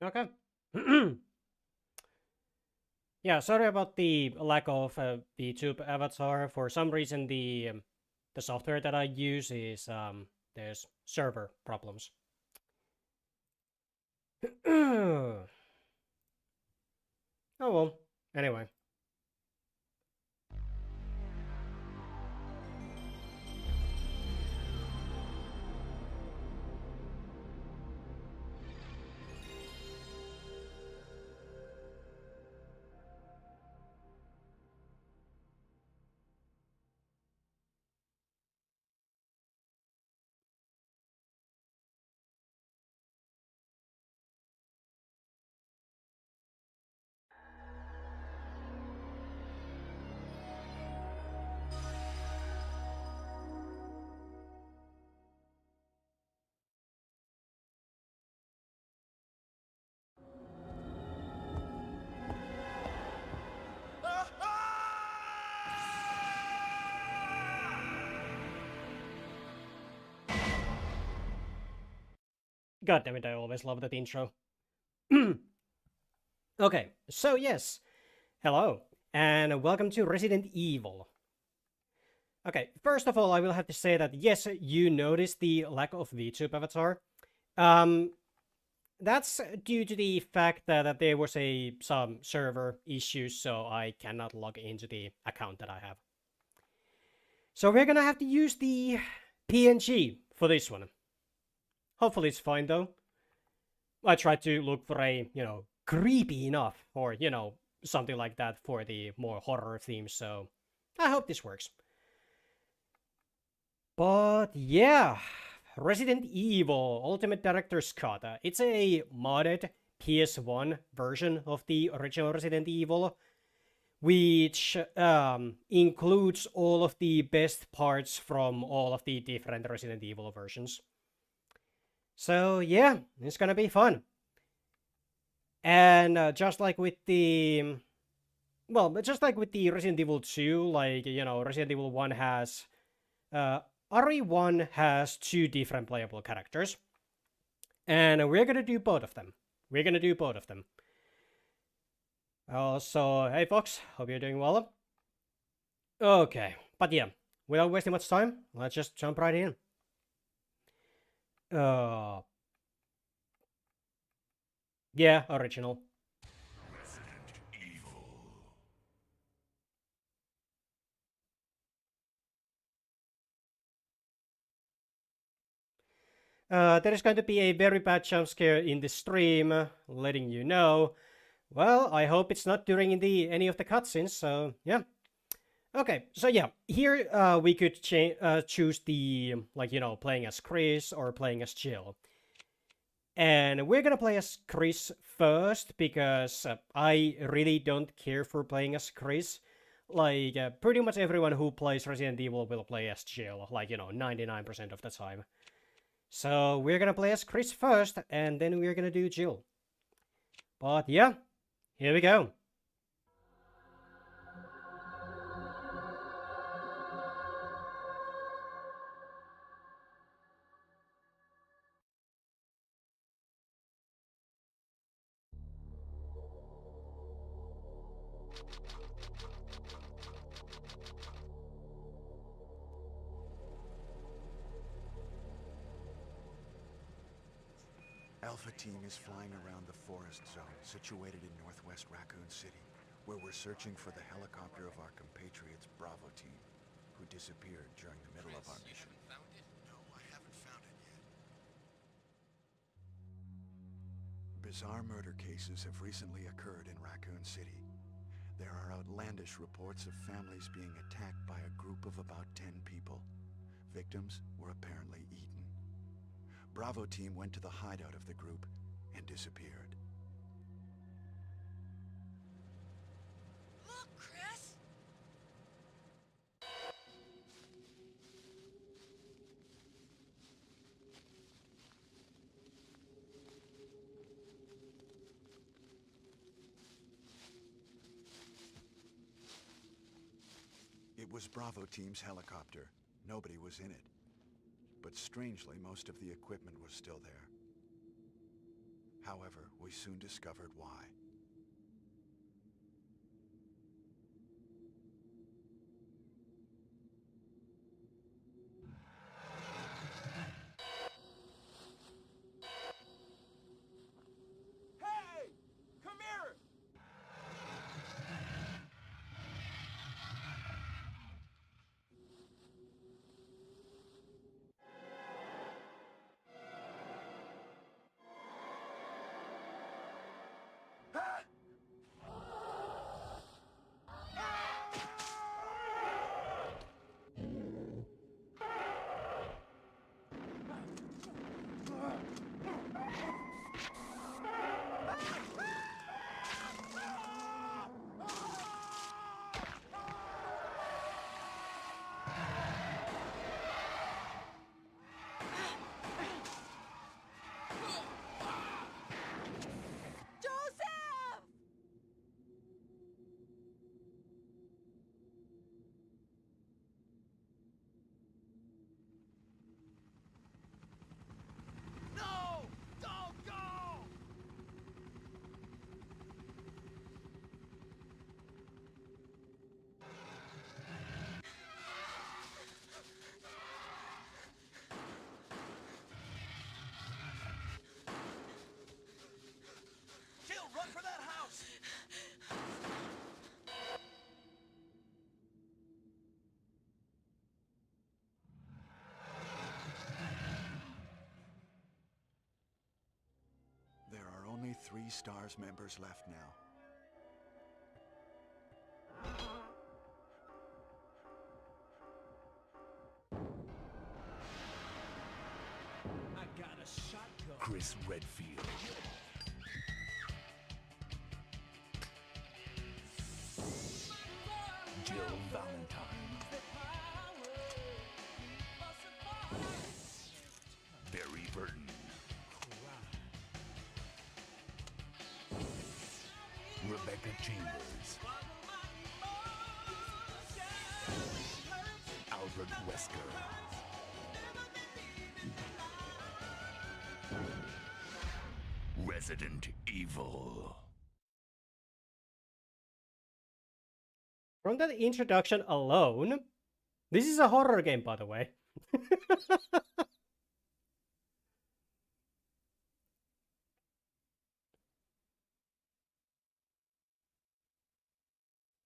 Okay. Yeah, sorry about the lack of the tube avatar. For some reason, the software that I use is there's server problems. Oh well. Anyway. God damn it! I always love that intro. Okay, so yes, hello and welcome to Resident Evil. Okay, first of all, I will have to say that yes, you noticed the lack of VTube avatar. Um, that's due to the fact that there was some server issues, so I cannot log into the account that I have. So we're gonna have to use the PNG for this one. Hopefully it's fine though. I tried to look for a, creepy enough or, something like that for the more horror theme, so I hope this works. But yeah, Resident Evil Ultimate Director's Cut. It's a modded PS1 version of the original Resident Evil, which includes all of the best parts from all of the different Resident Evil versions. So yeah, it's gonna be fun. And just like with the just like with the Resident Evil 2, like Resident Evil 1 has RE1 has two different playable characters, and we're gonna do both of them. We're gonna do both of them. So hey Fox, hope you're doing well. Okay, but yeah, without wasting much time, let's just jump right in. Uh, yeah, original. There is going to be a very bad jump scare in the stream, letting you know. Well, I hope it's not during any of the cutscenes. So yeah. Okay, so yeah, here we could choose the playing as Chris or playing as Jill, and we're gonna play as Chris first because I really don't care for playing as Chris. Like pretty much everyone who plays Resident Evil will play as Jill, 99% of the time. So we're gonna play as Chris first, and then we're gonna do Jill. But yeah, here we go. Alpha Team is flying around the forest zone situated in northwest Raccoon City, where we're searching for the helicopter of our compatriots Bravo Team, who disappeared during the middle of our mission. Found it? No, I haven't found it yet. Bizarre murder cases have recently occurred in Raccoon City. There are outlandish reports of families being attacked by a group of about 10 people. Victims were apparently eaten. Bravo Team went to the hideout of the group and disappeared. Look, Chris! It was Bravo Team's helicopter. Nobody was in it. But strangely, most of the equipment was still there. However, we soon discovered why. Hey! Come here! Joseph! No! Don't go! Jill, run for that house! There are only 3 STARS members left now. I got a shotgun. Chris Redfield. Jill Valentine. Barry Burton. Rebecca Chambers. Albert Wesker. Resident Evil. From that introduction alone, this is a horror game, by the way.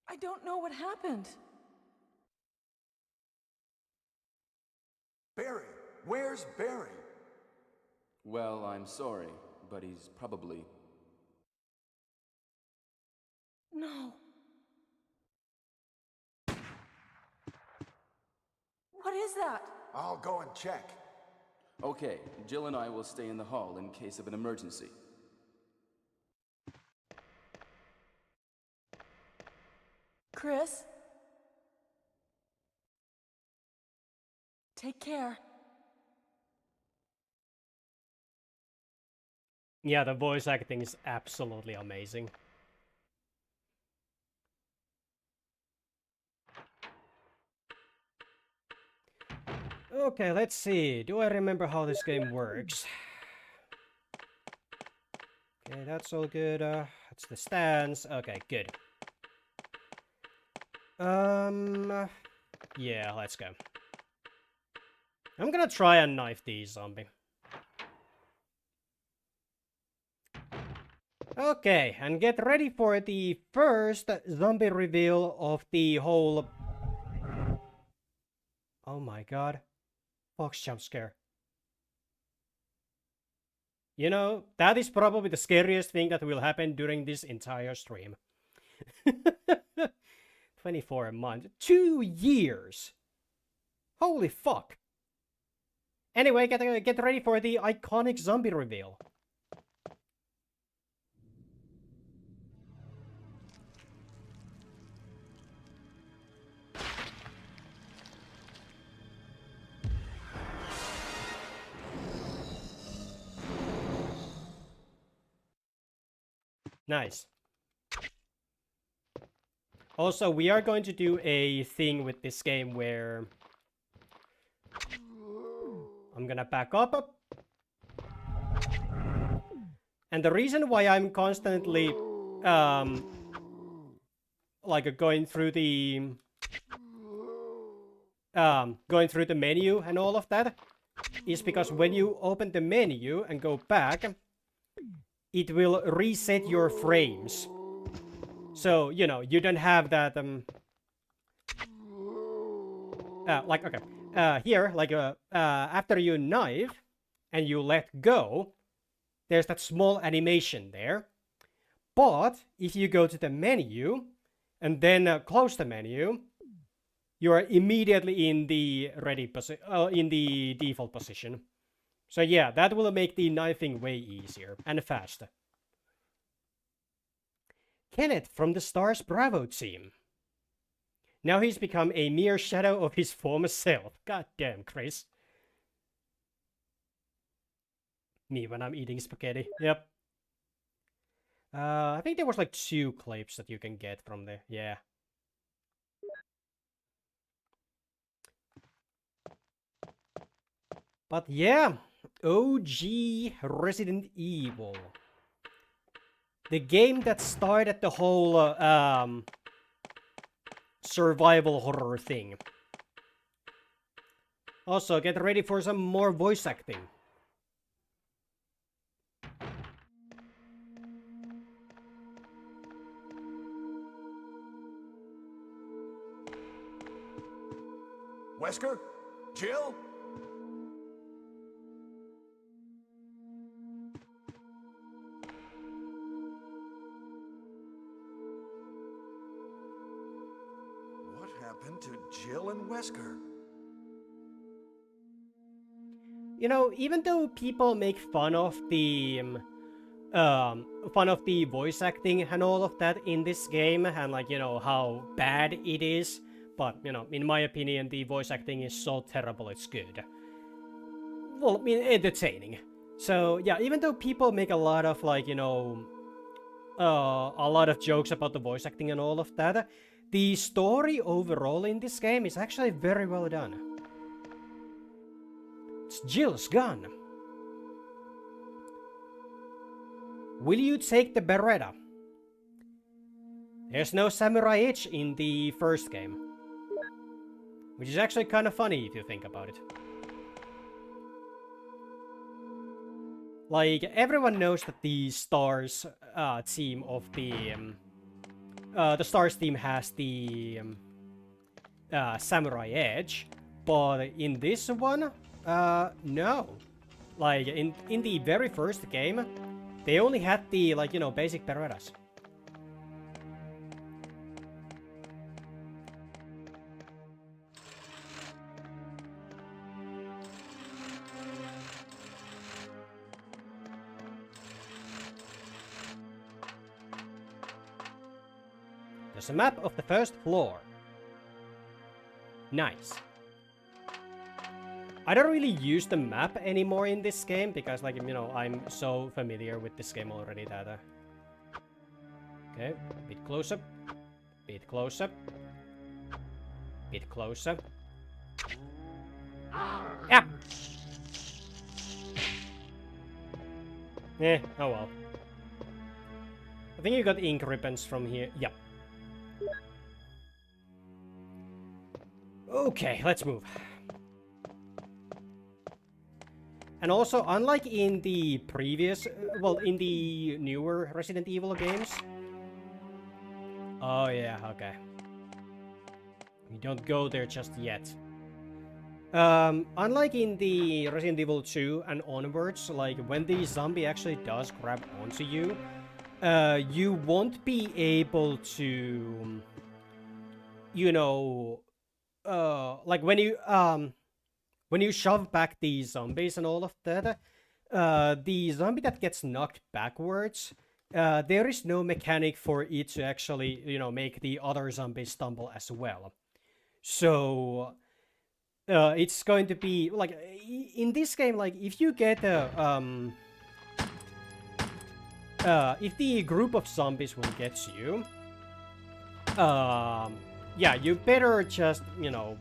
I don't know what happened. Barry! Where's Barry? Well, I'm sorry, but he's probably... No. What is that? I'll go and check. Okay, Jill and I will stay in the hall in case of an emergency. Chris? Take care. Yeah, the voice acting is absolutely amazing. Okay, let's see. Do I remember how this game works? Okay, that's all good. That's the stance. Okay, good. Yeah, let's go. I'm gonna try and knife the zombie. Okay, and get ready for the first zombie reveal of the whole... Oh my god. Fox jump scare. You know, that is probably the scariest thing that will happen during this entire stream. 24 a month. 2 years! Holy fuck! Anyway, get ready for the iconic zombie reveal. Nice. Also, we are going to do a thing with this game where I'm gonna back up And the reason why I'm constantly like going through the menu and all of that is because when you open the menu and go back, it will reset your frames. So, you know, you don't have that like, okay, here, like, after you knife and you let go, there's that small animation there. But if you go to the menu and then close the menu, you are immediately in the in the default position. So yeah, that will make the knifing way easier and faster. Kenneth from the Stars Bravo team. Now he's become a mere shadow of his former self. God damn, Chris. Me when I'm eating spaghetti. Yep. I think there was like 2 clips that you can get from there. Yeah. But yeah, OG Resident Evil. The game that started the whole survival horror thing. Also, get ready for some more voice acting. Wesker? Jill? What happened to Jill and Wesker? You know, even though people make fun of the voice acting and all of that in this game, and like, you know, how bad it is, but, you know, in my opinion, the voice acting is so terrible it's good. Well, I mean, entertaining. So, yeah, even though people make a lot of, like, you know, a lot of jokes about the voice acting and all of that, the story overall in this game is actually very well done. It's Jill's gun. Will you take the Beretta? There's no samurai edge in the first game. Which is actually kind of funny if you think about it. Like, everyone knows that the Stars team of the Stars team has the samurai edge, but in this one, no. Like, in the very first game, they only had the, like, you know, basic Berettas. There's a map of the first floor. Nice. I don't really use the map anymore in this game because, like, you know, I'm so familiar with this game already that... Okay, a bit closer. Bit closer. Bit closer. Yeah! Eh, oh well. I think you got ink ribbons from here. Yep. Okay, let's move. And also, unlike in the previous, well, in the newer Resident Evil games... Oh yeah, okay. We don't go there just yet. Unlike in the Resident Evil 2 and onwards, like, when the zombie actually does grab onto you, you won't be able to, you know, like, when you shove back the zombies and all of that, the zombie that gets knocked backwards, there is no mechanic for it to actually, you know, make the other zombies stumble as well. So, it's going to be, like, in this game, like, if you get a, if the group of zombies will get you, yeah, you better just, you know,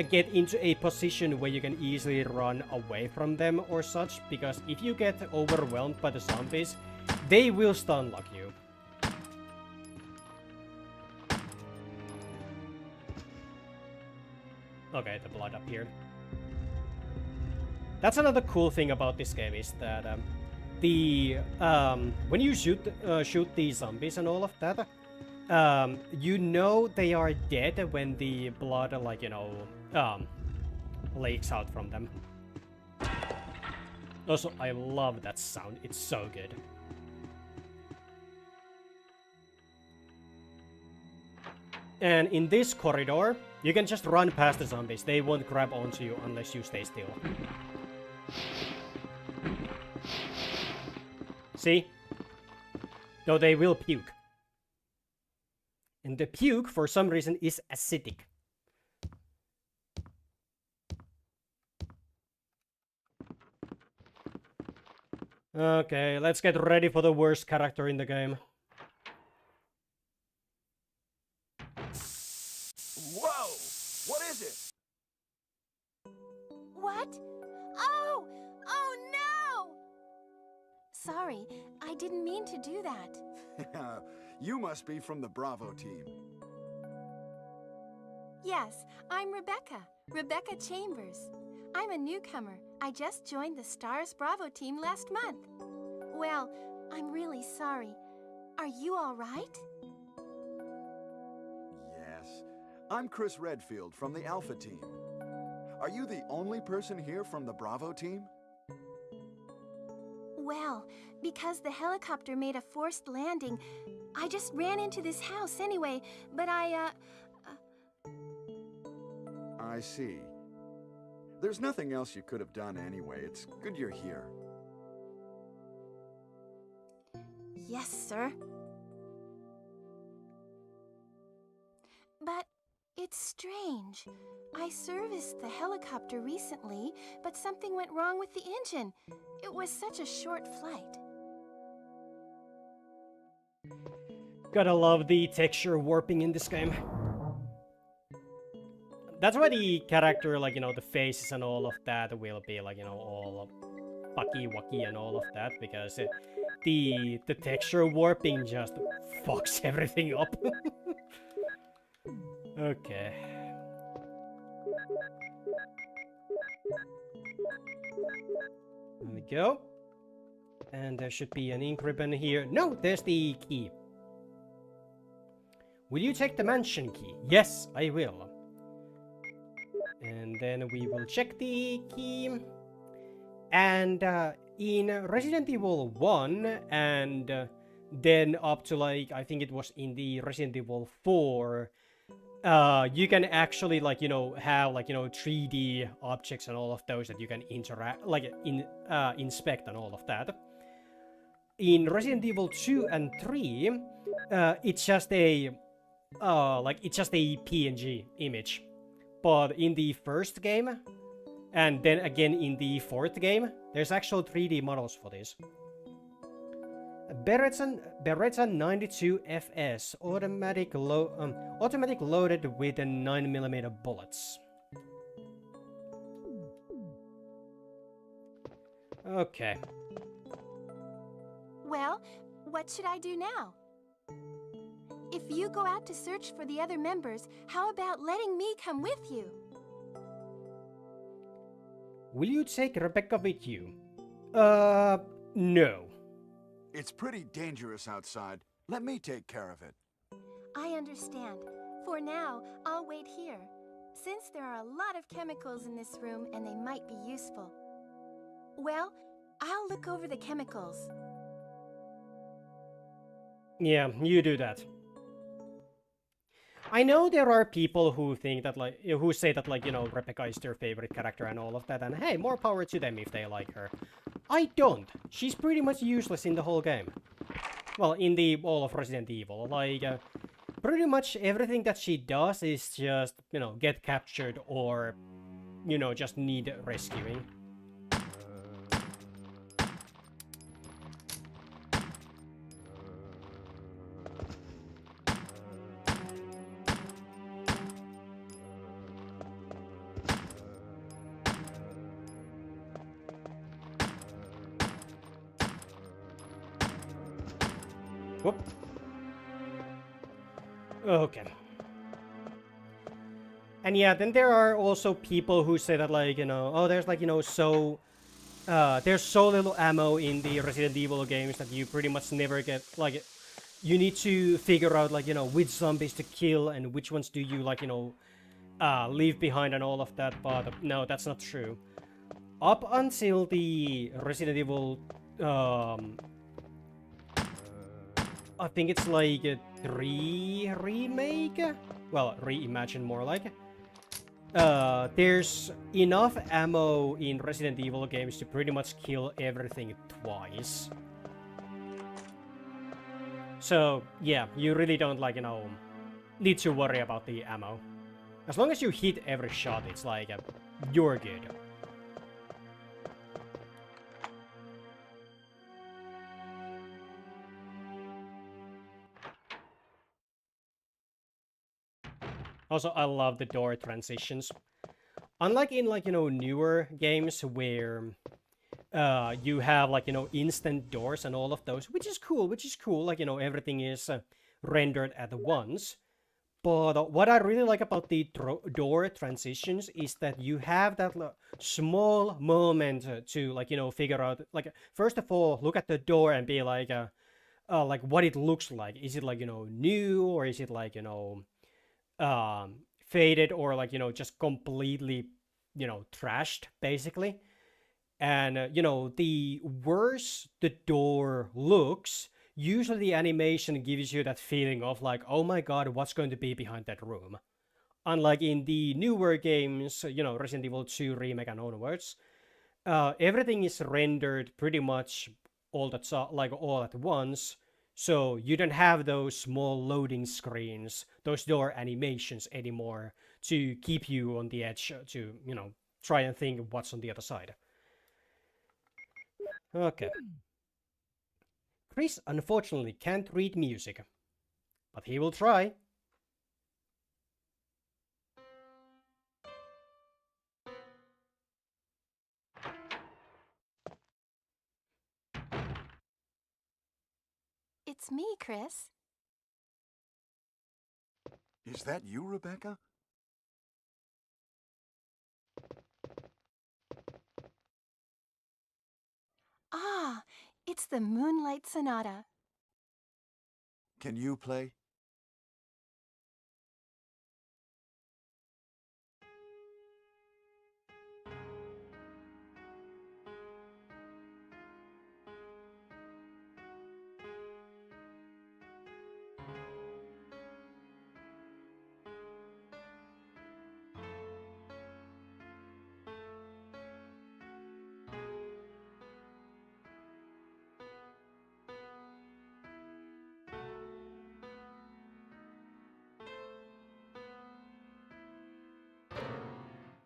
get into a position where you can easily run away from them or such, because if you get overwhelmed by the zombies, they will stun lock you. Okay, the blood up here. That's another cool thing about this game is that when you shoot these zombies and all of that, you know they are dead when the blood, like, you know, leaks out from them. Also, I love that sound. It's so good. And in this corridor, you can just run past the zombies. They won't grab onto you unless you stay still. See? Though they will puke. And the puke, for some reason, is acidic. Okay, let's get ready for the worst character in the game. Whoa! What is it? What? Oh! Oh no! Sorry, I didn't mean to do that. You must be from the Bravo team. Yes, I'm Rebecca. Rebecca Chambers. I'm a newcomer. I just joined the STARS Bravo team last month. Well, I'm really sorry. Are you all right? Yes. I'm Chris Redfield from the Alpha team. Are you the only person here from the Bravo team? Well, because the helicopter made a forced landing, I just ran into this house anyway, but I see. There's nothing else you could have done anyway. It's good you're here. Yes, sir. But it's strange. I serviced the helicopter recently, but something went wrong with the engine. It was such a short flight. Gotta love the texture warping in this game. That's why the character, like, you know, the faces and all of that will be, like, you know, all fucky-wucky and all of that, because the texture warping just fucks everything up. Okay. There we go. And there should be an ink ribbon here. No, there's the key. Will you take the mansion key? Yes, I will. And then we will check the key. And in Resident Evil 1 and then up to, like, I think it was in the Resident Evil 4, you can actually, like, you know, have, like, you know, 3D objects and all of those that you can interact, like, inspect and all of that. In Resident Evil 2 and 3, it's just a PNG image. But in the first game, and then again in the fourth game, there's actual 3D models for this. Beretta 92 FS, automatic loaded with 9mm bullets. Okay. Well, what should I do now? If you go out to search for the other members, how about letting me come with you? Will you take Rebecca with you? No. It's pretty dangerous outside. Let me take care of it. I understand. For now, I'll wait here, since there are a lot of chemicals in this room and they might be useful. Well, I'll look over the chemicals. Yeah, you do that. I know there are people who think that, like, who say that, like, you know, Rebecca is their favorite character and all of that, and hey, more power to them if they like her. I don't. She's pretty much useless in the whole game. Well, in the all of Resident Evil, like, pretty much everything that she does is just, you know, get captured or, you know, just need rescuing. Whoop. Okay. And yeah, then there are also people who say that, like, you know, oh, there's, like, you know, there's so little ammo in the Resident Evil games that you pretty much never get, like, you need to figure out, like, you know, which zombies to kill and which ones do you, like, you know, leave behind and all of that, but no, that's not true. Up until the Resident Evil, I think it's like a 3 remake? Well, reimagined more like. There's enough ammo in Resident Evil games to pretty much kill everything twice. So, yeah, you really don't, like, you know, need to worry about the ammo. As long as you hit every shot, it's like, you're good. Also, I love the door transitions. Unlike in, like, you know, newer games where you have, like, you know, instant doors and all of those, which is cool, like, you know, everything is rendered at once. But what I really like about the door transitions is that you have that small moment to, like, you know, figure out, like, first of all, look at the door and be like what it looks like. Is it, like, you know, new, or is it, like, you know, faded, or, like, you know, just completely, you know, trashed, basically. And, you know, the worse the door looks, usually the animation gives you that feeling of, like, oh my god, what's going to be behind that room? Unlike in the newer games, you know, Resident Evil 2 Remake and onwards, everything is rendered pretty much all at once. So you don't have those small loading screens, those door animations anymore to keep you on the edge to, you know, try and think what's on the other side. Okay. Chris unfortunately can't read music, but he will try. It's me, Chris. Is that you, Rebecca? Ah, it's the Moonlight Sonata. Can you play?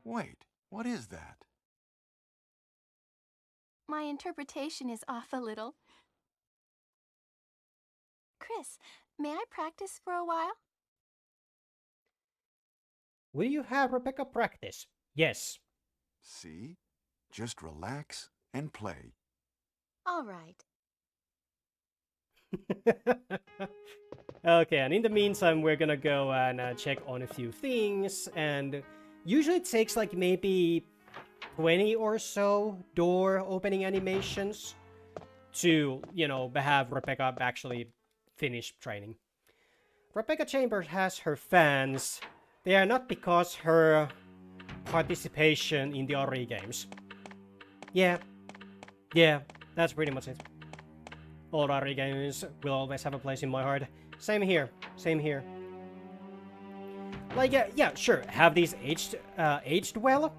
Wait, what is that? My interpretation is off a little. Chris, may I practice for a while? Will you have Rebecca practice? Yes. See? Just relax and play. All right. Okay, and in the meantime, we're gonna go and check on a few things, and usually it takes like maybe 20 or so door opening animations to, you know, have Rebecca actually finish training. Rebecca Chambers has her fans. They are not because her participation in the RE games. Yeah, that's pretty much it. All RE games will always have a place in my heart. Same here. Like, yeah, sure. Have these aged well?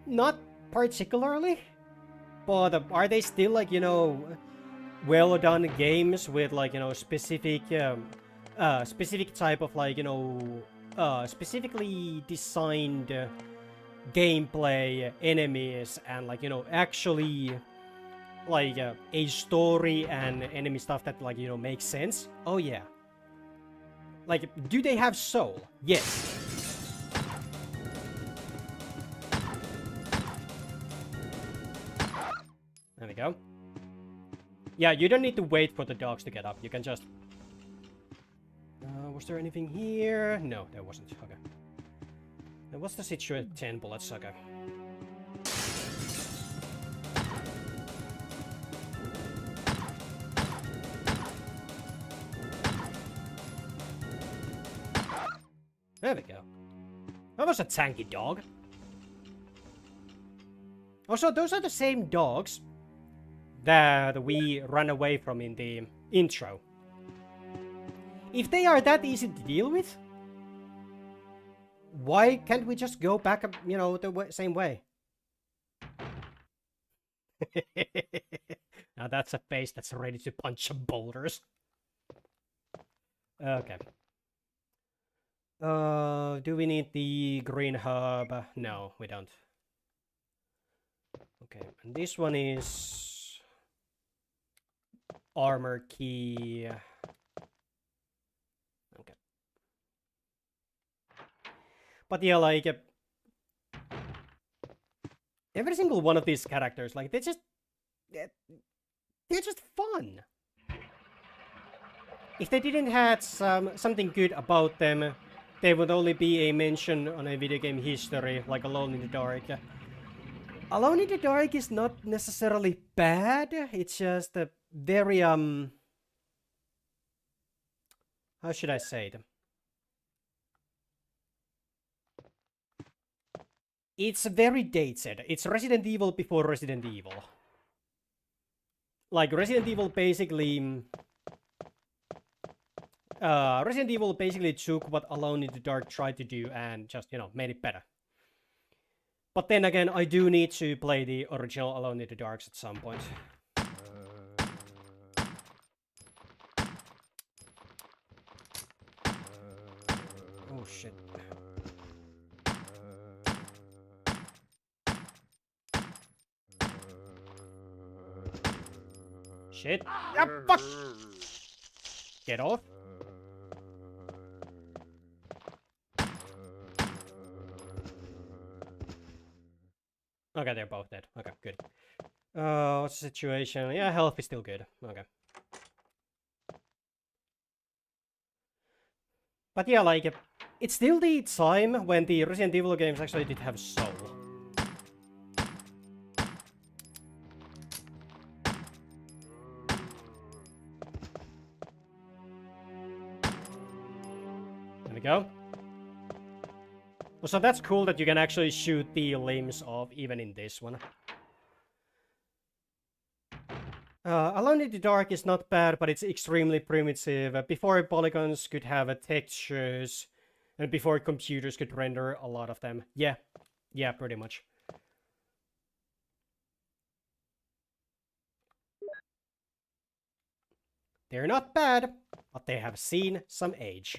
Not particularly. But are they still, like, you know, well done games with, like, you know, specific type of, like, you know, specifically designed gameplay, enemies, and, like, you know, actually, like, a story and enemy stuff that, like, you know, makes sense? Oh yeah. Like, do they have soul? Yes. There we go. Yeah, you don't need to wait for the dogs to get up. You can just... was there anything here? No, there wasn't. Okay. Now what's the situation? 10 bullets. Okay. There we go. That was a tanky dog. Also, those are the same dogs that we ran away from in the intro. If they are that easy to deal with, why can't we just go back, you know, the same way? Now that's a face that's ready to punch some boulders. Okay. Do we need the green hub? No, we don't. Okay, and this one is armor key. Okay. But yeah, like every single one of these characters, like they're just fun. If they didn't have something good about them, they would only be a mention on a video game history, like Alone in the Dark. Alone in the Dark is not necessarily bad, it's just a very, how should I say it? It's very dated. It's Resident Evil before Resident Evil. Like, Resident Evil basically took what Alone in the Dark tried to do and just, you know, made it better. But then again, I do need to play the original Alone in the Darks at some point. Oh shit. Shit. Ah, fuck! Get off. Okay, they're both dead. Okay, good. What's the situation? Yeah, health is still good. Okay. But yeah, like, it's still the time when the Resident Evil games actually did have soul. There we go. So that's cool that you can actually shoot the limbs off even in this one. Alone in the Dark is not bad, but it's extremely primitive. Before polygons could have textures, and before computers could render a lot of them. Yeah, pretty much. They're not bad, but they have seen some age.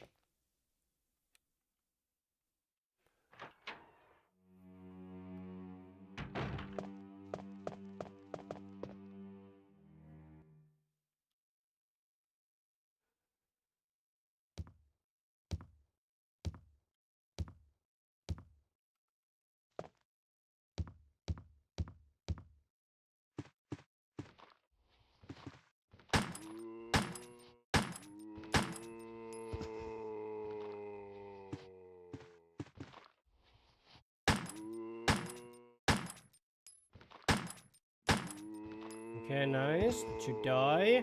Okay, nice. Did you die?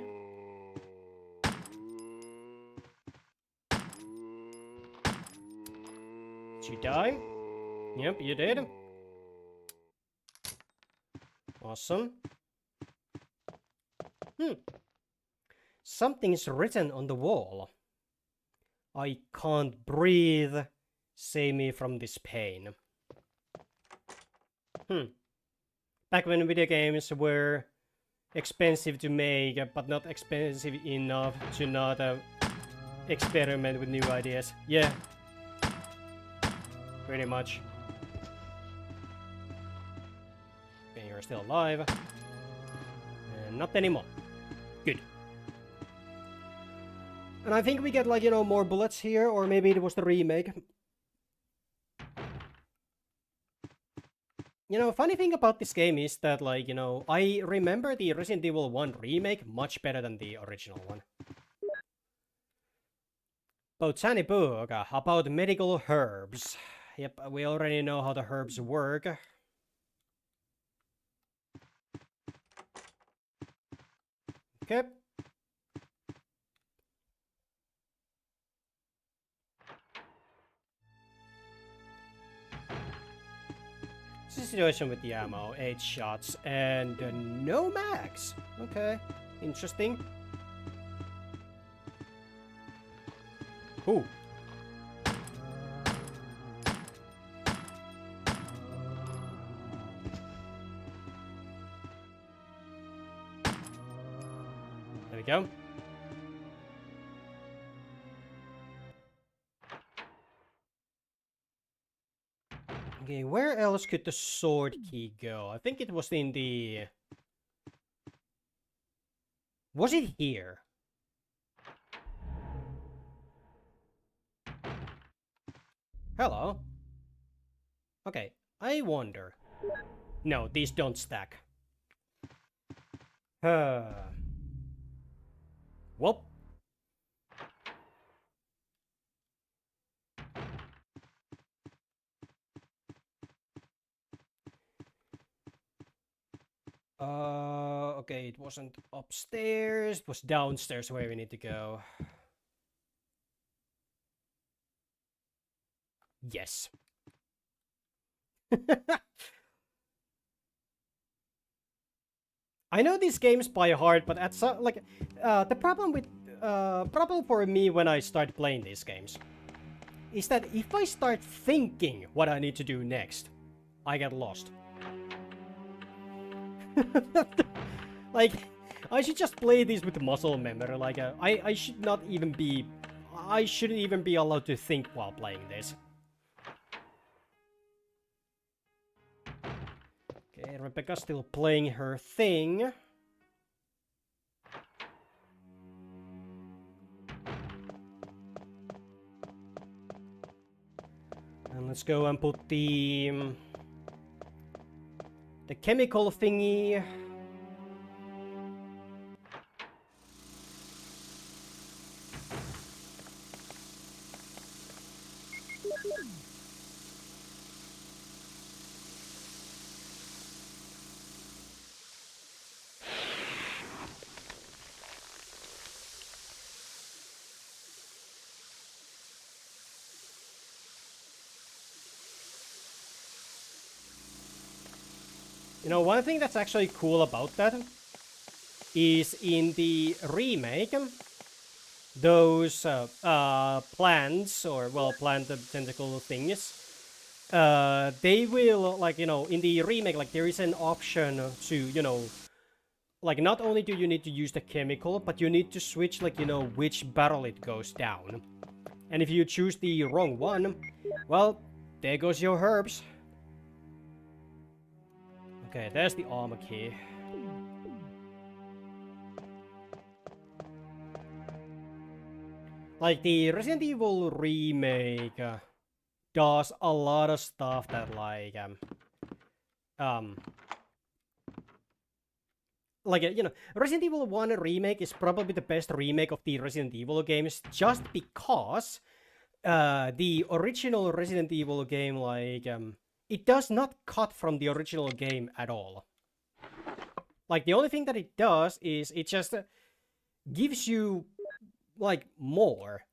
Did you die? Yep, you did. Awesome. Something's written on the wall. I can't breathe. Save me from this pain. Back when video games were expensive to make, but not expensive enough to not experiment with new ideas. Yeah. Pretty much. Okay, you're still alive. And not anymore. Good. And I think we get, like, you know, more bullets here, or maybe it was the remake. You know, funny thing about this game is that, like, you know, I remember the Resident Evil 1 remake much better than the original one. Botany book about medical herbs. Yep, we already know how the herbs work. Okay. Situation with the ammo, 8 shots and no max. Okay, interesting. Ooh. There we go. Okay, where else could the sword key go? I think it was in the... Was it here? Hello? Okay, I wonder. No, these don't stack. Well. Okay, it wasn't upstairs, it was downstairs where we need to go. Yes. I know these games by heart, but at some, like, the problem for me when I start playing these games is that if I start thinking what I need to do next, I get lost. Like, I should just play these with muscle memory. Like, I should not even be, I shouldn't even be allowed to think while playing this. Okay, Rebecca's still playing her thing. And let's go and put the chemical thingy. You know, one thing that's actually cool about that is in the remake, those plants, or, well, plant tentacle things, they will, like, you know, in the remake, like, there is an option to, you know, like, not only do you need to use the chemical, but you need to switch, like, you know, which barrel it goes down. And if you choose the wrong one, well, there goes your herbs. Okay, there's the armor key. Like, the Resident Evil remake does a lot of stuff that, like, you know, Resident Evil 1 remake is probably the best remake of the Resident Evil games, just because the original Resident Evil game, like, it does not cut from the original game at all. Like, the only thing that it does is it just gives you, like, more.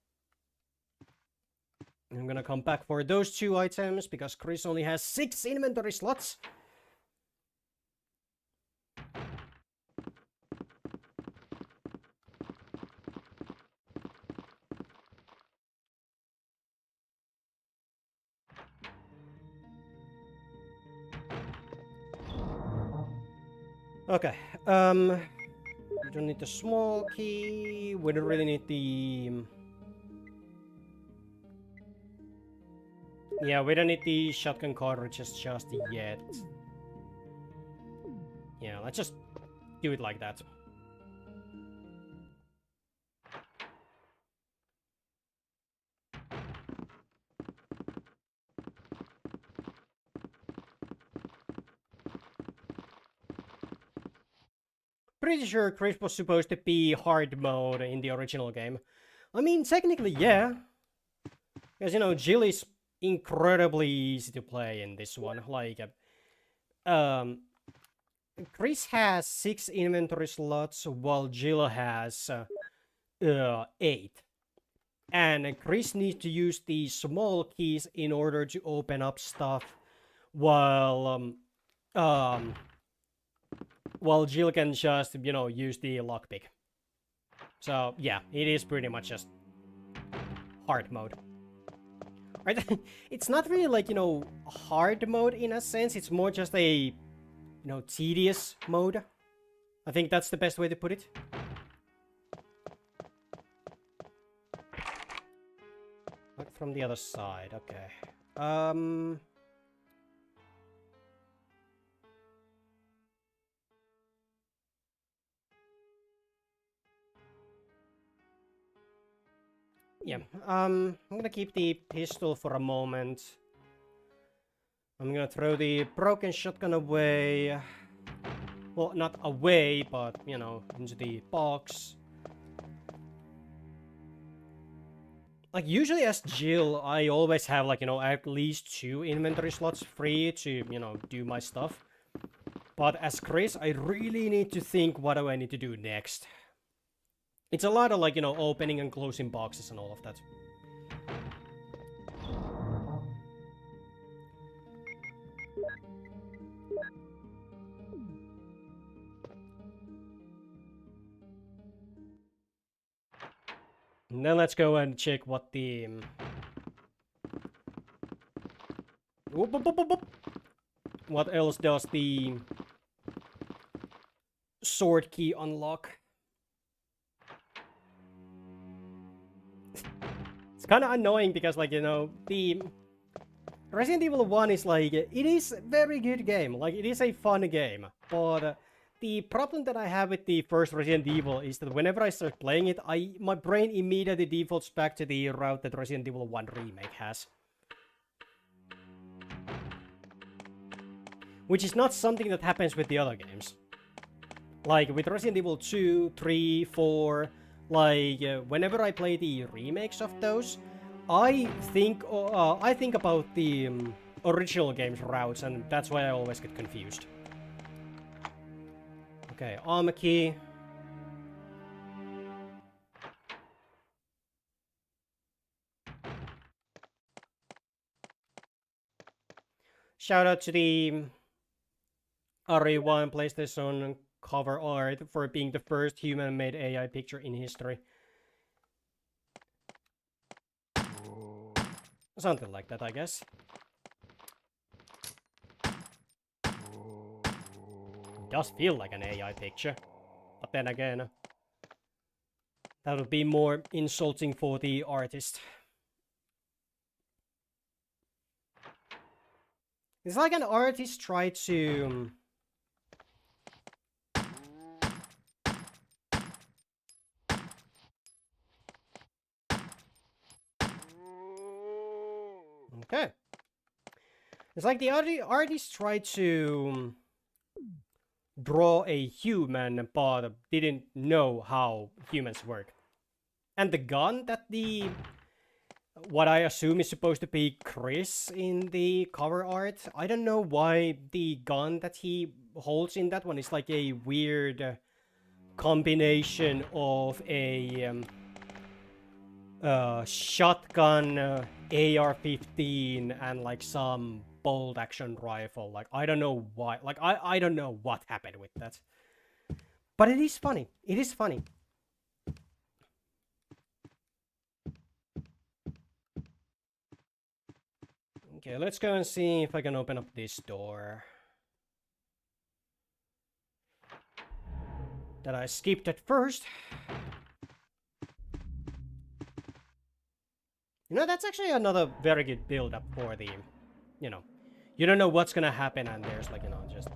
I'm gonna come back for those 2 items, because Chris only has 6 inventory slots. Okay, we don't need the small key, we don't really need the... Yeah, we don't need the shotgun cartridges just yet. Yeah, let's just do it like that. pretty sure Chris was supposed to be hard mode in the original game. I mean, technically, yeah. Because, you know, Jill is incredibly easy to play in this one. Like, Chris has 6 inventory slots, while Jill has 8. And Chris needs to use the small keys in order to open up stuff, while Jill can just, you know, use the lockpick. So, yeah, it is pretty much just hard mode. Right? It's not really like, you know, hard mode in a sense. It's more just a, you know, tedious mode. I think that's the best way to put it. Like from the other side, okay. Yeah, I'm gonna keep the pistol for a moment. I'm gonna throw the broken shotgun away. Well, not away, but, you know, into the box. Like, usually as Jill, I always have, like, you know, at least 2 inventory slots free to, you know, do my stuff. But as Chris, I really need to think, what do I need to do next? It's a lot of, like, you know, opening and closing boxes and all of that. And then let's go and check what the... Whoop, whoop, whoop, whoop, whoop. What else does the sword key unlock? It's kind of annoying because, like, you know, the Resident Evil 1 is like, it is a very good game. Like, it is a fun game. But the problem that I have with the first Resident Evil is that whenever I start playing it, my brain immediately defaults back to the route that Resident Evil 1 Remake has. Which is not something that happens with the other games. Like, with Resident Evil 2, 3, 4... Like, whenever I play the remakes of those, I think about the original game's routes, and that's why I always get confused. Okay, armor key. Shout out to the RE1 PlayStation cover art for being the first human-made AI picture in history. Something like that, I guess. Does feel like an AI picture. But then again, that would be more insulting for the artist. It's like an artist tried to... Okay. It's like the artist tried to draw a human, but didn't know how humans work. And the gun that what I assume is supposed to be Chris in the cover art, I don't know why the gun that he holds in that one is like a weird combination of a shotgun, AR-15, and like some bolt action rifle. Like, I don't know why. Like, I don't know what happened with that. But it is funny. It is funny. Okay, let's go and see if I can open up this door. That I skipped at first. You know, that's actually another very good build-up for the, you know, you don't know what's gonna happen and there's like, you know, just...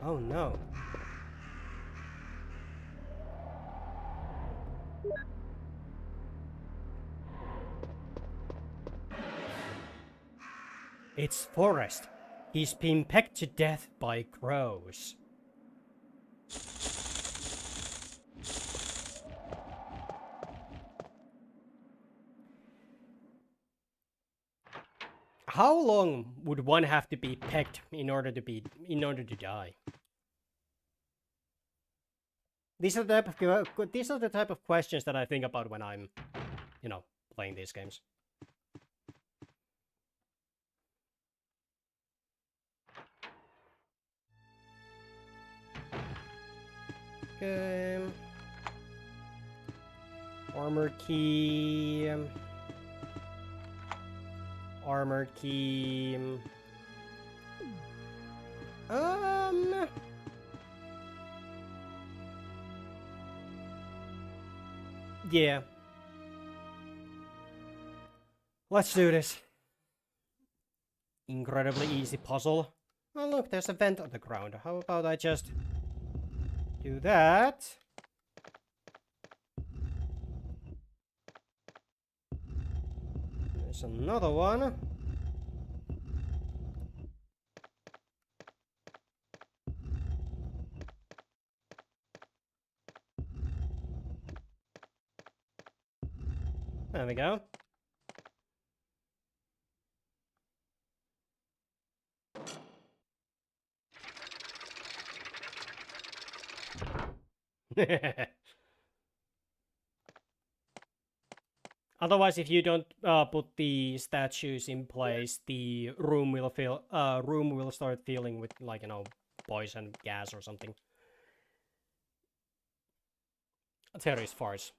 Oh no. It's Forrest. He's been pecked to death by crows. How long would one have to be pecked in order to die? These are the type of questions that I think about when I'm, you know, playing these games. Okay. Armor key. Armor key. Yeah. Let's do this. Incredibly easy puzzle. Oh look, there's a vent on the ground. How about I just do that? There's another one. There we go. Otherwise, if you don't put the statues in place, the room will start filling with, like, you know, poison gas or something. A terrorist farce.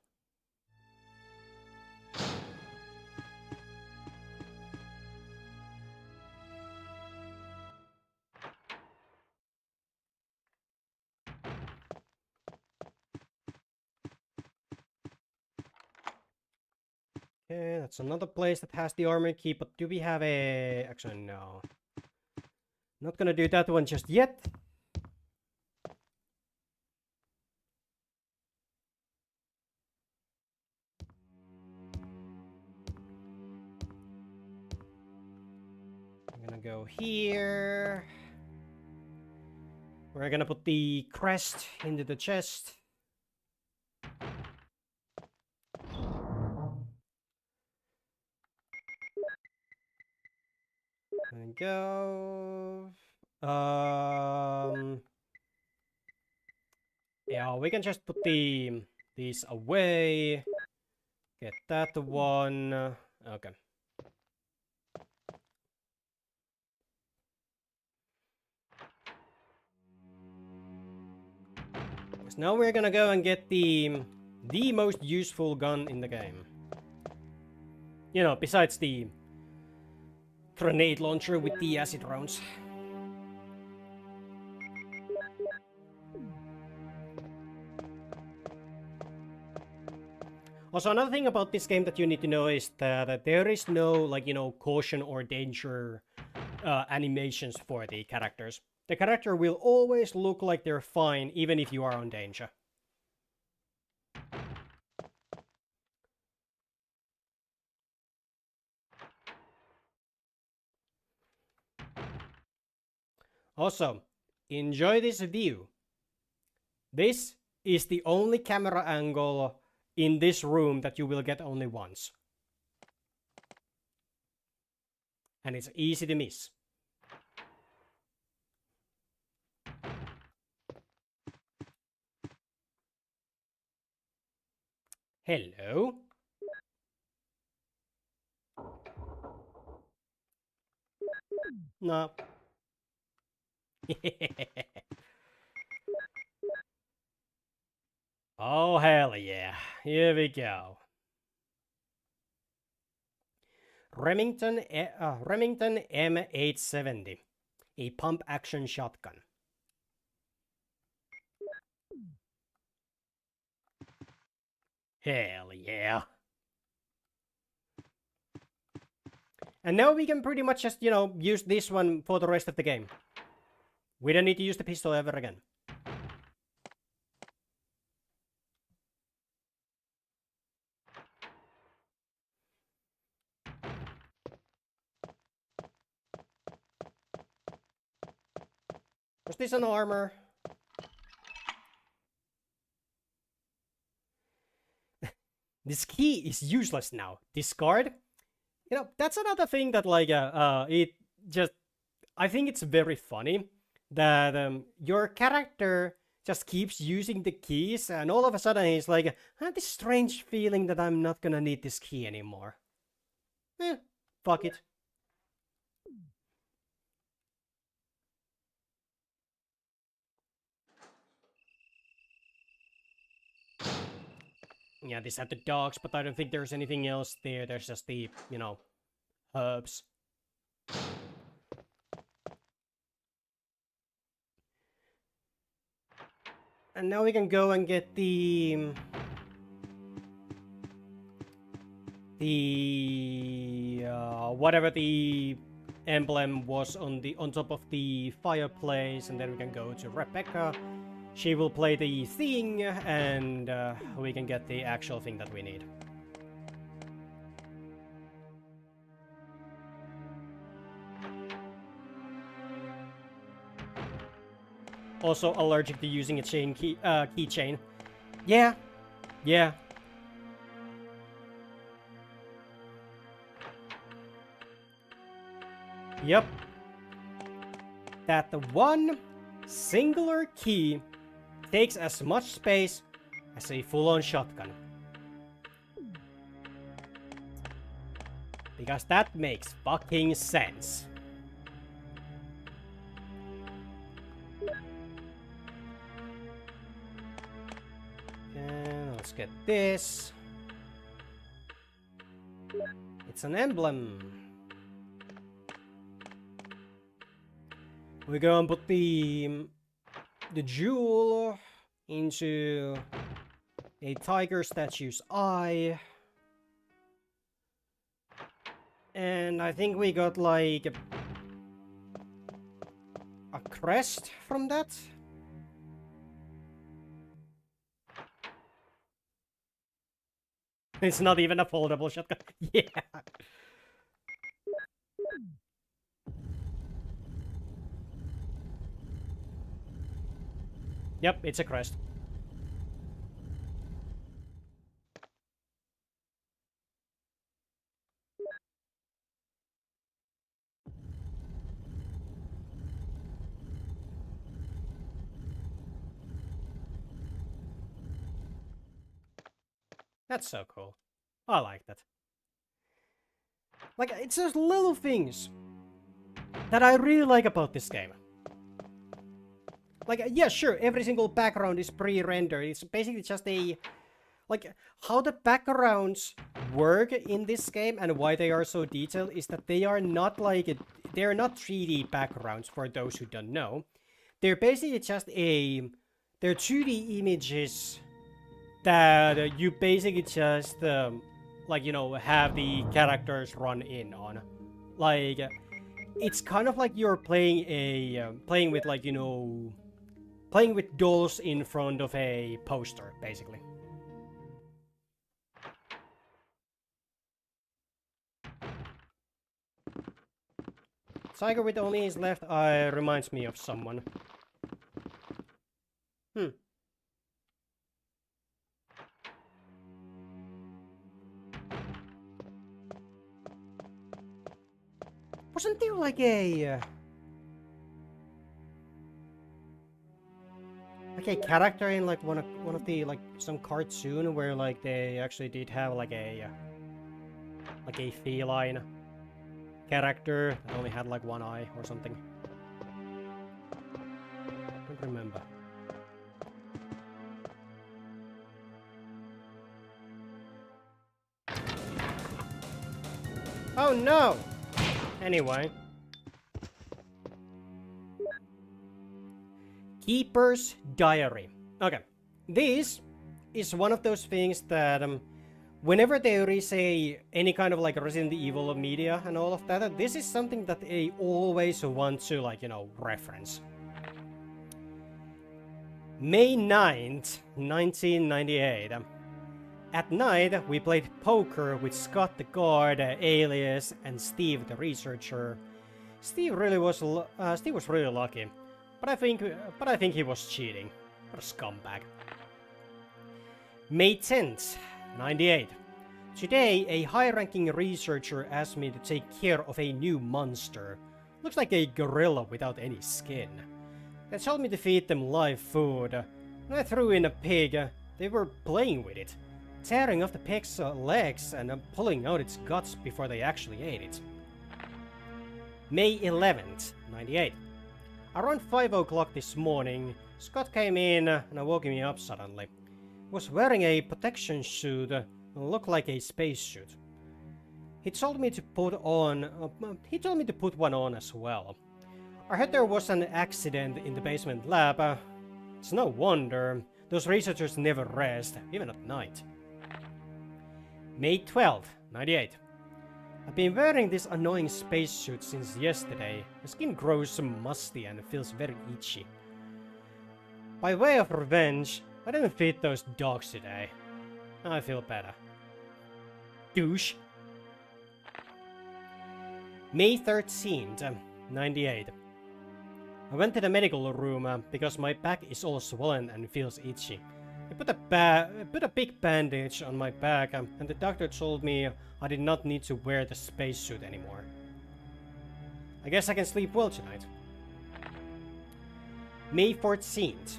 Okay, that's another place that has the armor key, but do we have a... Actually, no. Not gonna do that one just yet. I'm gonna go here. We're gonna put the crest into the chest. There we go. Yeah, we can just put these away. Get that one. Okay. So now we're gonna go and get the most useful gun in the game. You know, besides the grenade launcher with the acid rounds. Also, another thing about this game that you need to know is that there is no, like, you know, caution or danger animations for the characters. The character will always look like they're fine, even if you are on danger. Also, enjoy this view. This is the only camera angle in this room that you will get only once. And it's easy to miss. Hello? No. Oh, hell yeah. Here we go. Remington M870. A pump-action shotgun. Hell yeah. And now we can pretty much just, you know, use this one for the rest of the game. We don't need to use the pistol ever again. Was this an armor? This key is useless now. Discard? You know, that's another thing that like it just I think it's very funny that your character just keeps using the keys and all of a sudden he's like, I have this strange feeling that I'm not gonna need this key anymore. Fuck it. Yeah, these have the dogs, but I don't think there's anything else there. There's just the, you know, herbs. And now we can go and get the whatever the emblem was on top of the fireplace, and then we can go to Rebecca. She will play the thing, and we can get the actual thing that we need. Also allergic to using a keychain. Yeah. Yep. That the one singular key takes as much space as a full-on shotgun. Because that makes fucking sense. And let's get this. It's an emblem. We go and put the jewel into a tiger statue's eye. And I think we got like a crest from that. It's not even a foldable shotgun. Yeah. Yep, it's a crest. That's so cool. I like that. Like, it's those little things that I really like about this game. Like, yeah, sure, every single background is pre-rendered. It's basically just a... Like, how the backgrounds work in this game and why they are so detailed is that they are not like... They're not 3D backgrounds, for those who don't know. They're basically just a... They're 2D images that you basically just, like, you know, have the characters run in on. Like, it's kind of like you're playing a... playing with, like, you know... Playing with dolls in front of a poster, basically. Tiger with only his left eye reminds me of someone. Wasn't there like a... like a character in like one of the like some cartoon where like they actually did have like a feline character that only had like one eye or something. Don't remember. Oh no! Anyway. Keeper's Diary. Okay. This is one of those things that whenever there is any kind of like Resident Evil media and all of that, this is something that they always want to like, you know, reference. May 9th, 1998. At night, we played poker with Scott the guard, Alias, and Steve the researcher. Steve was really lucky. But I think he was cheating. What a scumbag. May 10th, 98. Today, a high-ranking researcher asked me to take care of a new monster. Looks like a gorilla without any skin. They told me to feed them live food. When I threw in a pig, they were playing with it, tearing off the pig's legs and pulling out its guts before they actually ate it. May 11th, 98. Around 5 o'clock this morning, Scott came in and woke me up suddenly. He was wearing a protection suit and looked like a spacesuit. He told me to put one on as well. I heard there was an accident in the basement lab. It's no wonder. Those researchers never rest, even at night. May 12th, 98. I've been wearing this annoying spacesuit since yesterday. My skin grows musty and feels very itchy. By way of revenge, I didn't feed those dogs today. I feel better. Douche. May 13th, 98. I went to the medical room because my back is all swollen and feels itchy. I put a big bandage on my back and the doctor told me I did not need to wear the spacesuit anymore. I guess I can sleep well tonight. May 14th.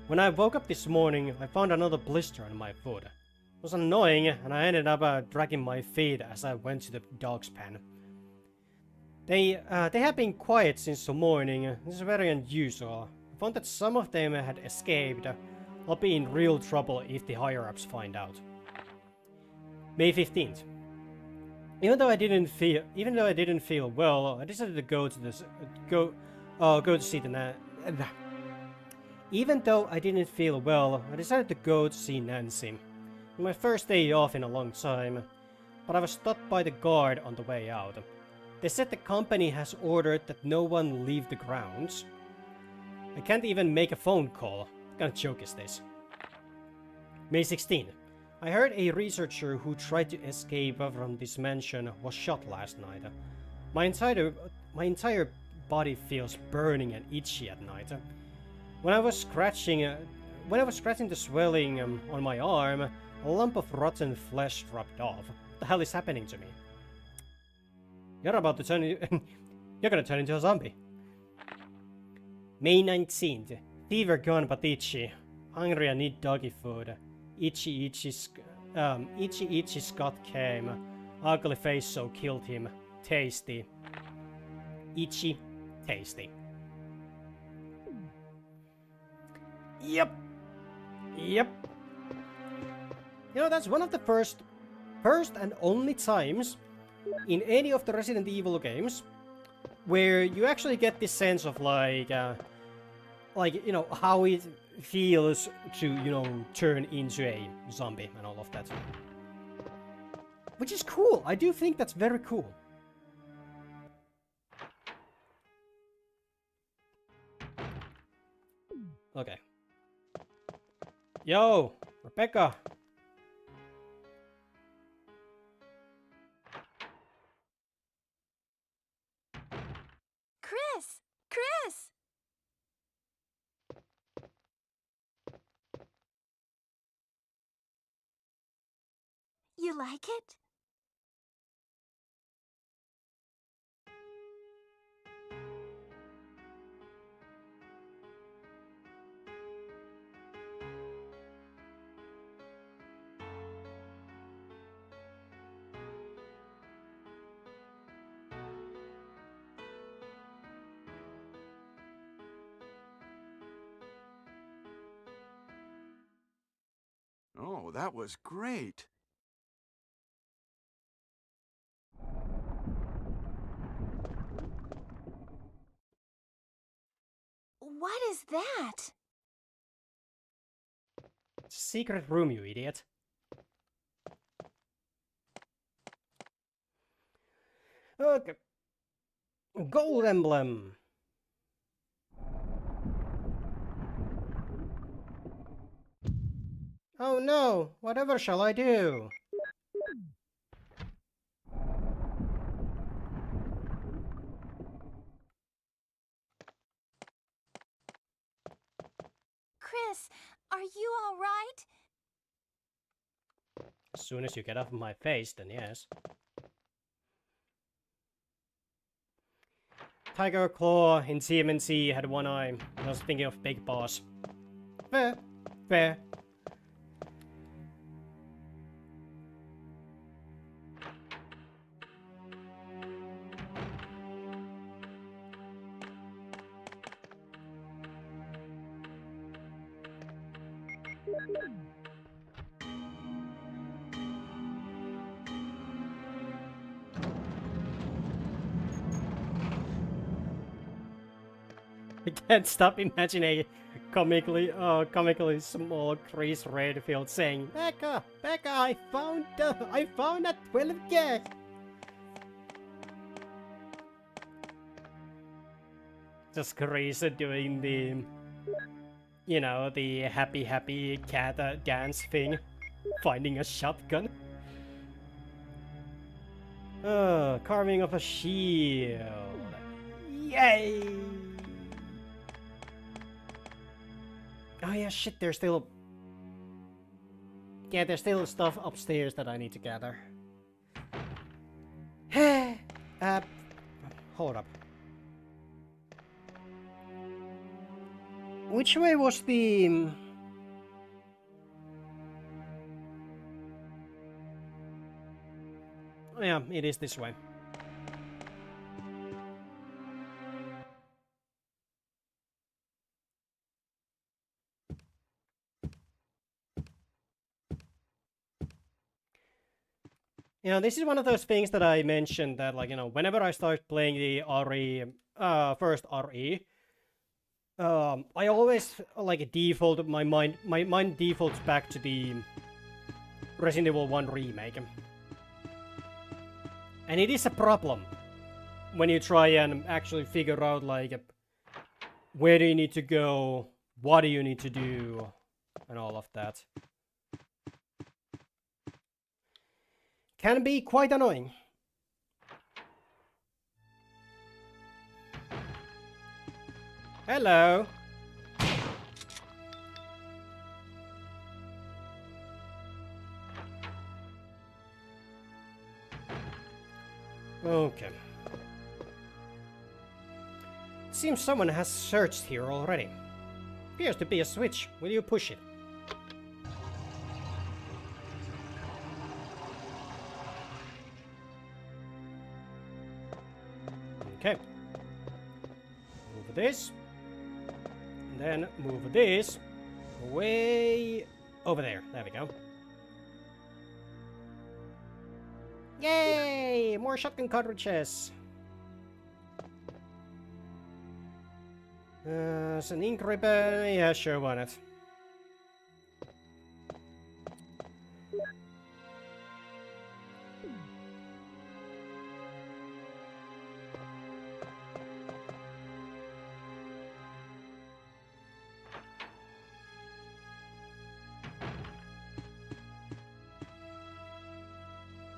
When I woke up this morning, I found another blister on my foot. It was annoying and I ended up dragging my feet as I went to the dog's pen. They have been quiet since the morning. This is very unusual. I found that some of them had escaped. I'll be in real trouble if the higher-ups find out. May 15th. Even though I didn't feel well, I decided to go to see the Even though I didn't feel well, I decided to go to see Nancy. My first day off in a long time, but I was stopped by the guard on the way out. They said the company has ordered that no one leave the grounds. I can't even make a phone call. What kind of joke is this? May 16. I heard a researcher who tried to escape from this mansion was shot last night. My entire body feels burning and itchy at night. When I was scratching the swelling on my arm, a lump of rotten flesh dropped off. What the hell is happening to me? You're about to turn you're gonna turn into a zombie. May 19th. Fever gone but itchy. Hungry and need doggy food. Itchy Scott came. Ugly face so killed him. Tasty. Itchy. Tasty. Yep. You know, that's one of the first and only times in any of the Resident Evil games where you actually get this sense of like you know, how it feels to, you know, turn into a zombie and all of that. Which is cool. I do think that's very cool. Okay. Yo, Rebecca. Chris! You like it? Oh, that was great. What is that? It's a secret room, you idiot. Okay. Gold emblem. Oh no, whatever shall I do? Chris, are you all right? As soon as you get off my face, then yes. Tiger Claw in TMNT had one eye. I was thinking of Big Boss. Fair. Fair. I can't stop imagining comically small Chris Redfield saying, Becca, I found that 12 gas. Just Chris doing the, you know, the happy cat dance thing, finding a shotgun. Carving of a shield. Yay! Oh yeah, shit, there's still... Yeah, there's still stuff upstairs that I need to gather. Hold up. Which way was the... Oh yeah, it is this way. You know, this is one of those things that I mentioned that, like, you know, whenever I start playing the RE, first RE, I always, like, default, my mind defaults back to the Resident Evil 1 remake. And it is a problem when you try and actually figure out, like, where do you need to go, what do you need to do, and all of that. Can be quite annoying. Hello. Okay. Seems someone has searched here already. Appears to be a switch. Will you push it? Okay. Move this. And then move this way over there. There we go. Yay! More shotgun cartridges. It's an ink ribbon. Yeah, sure, why not?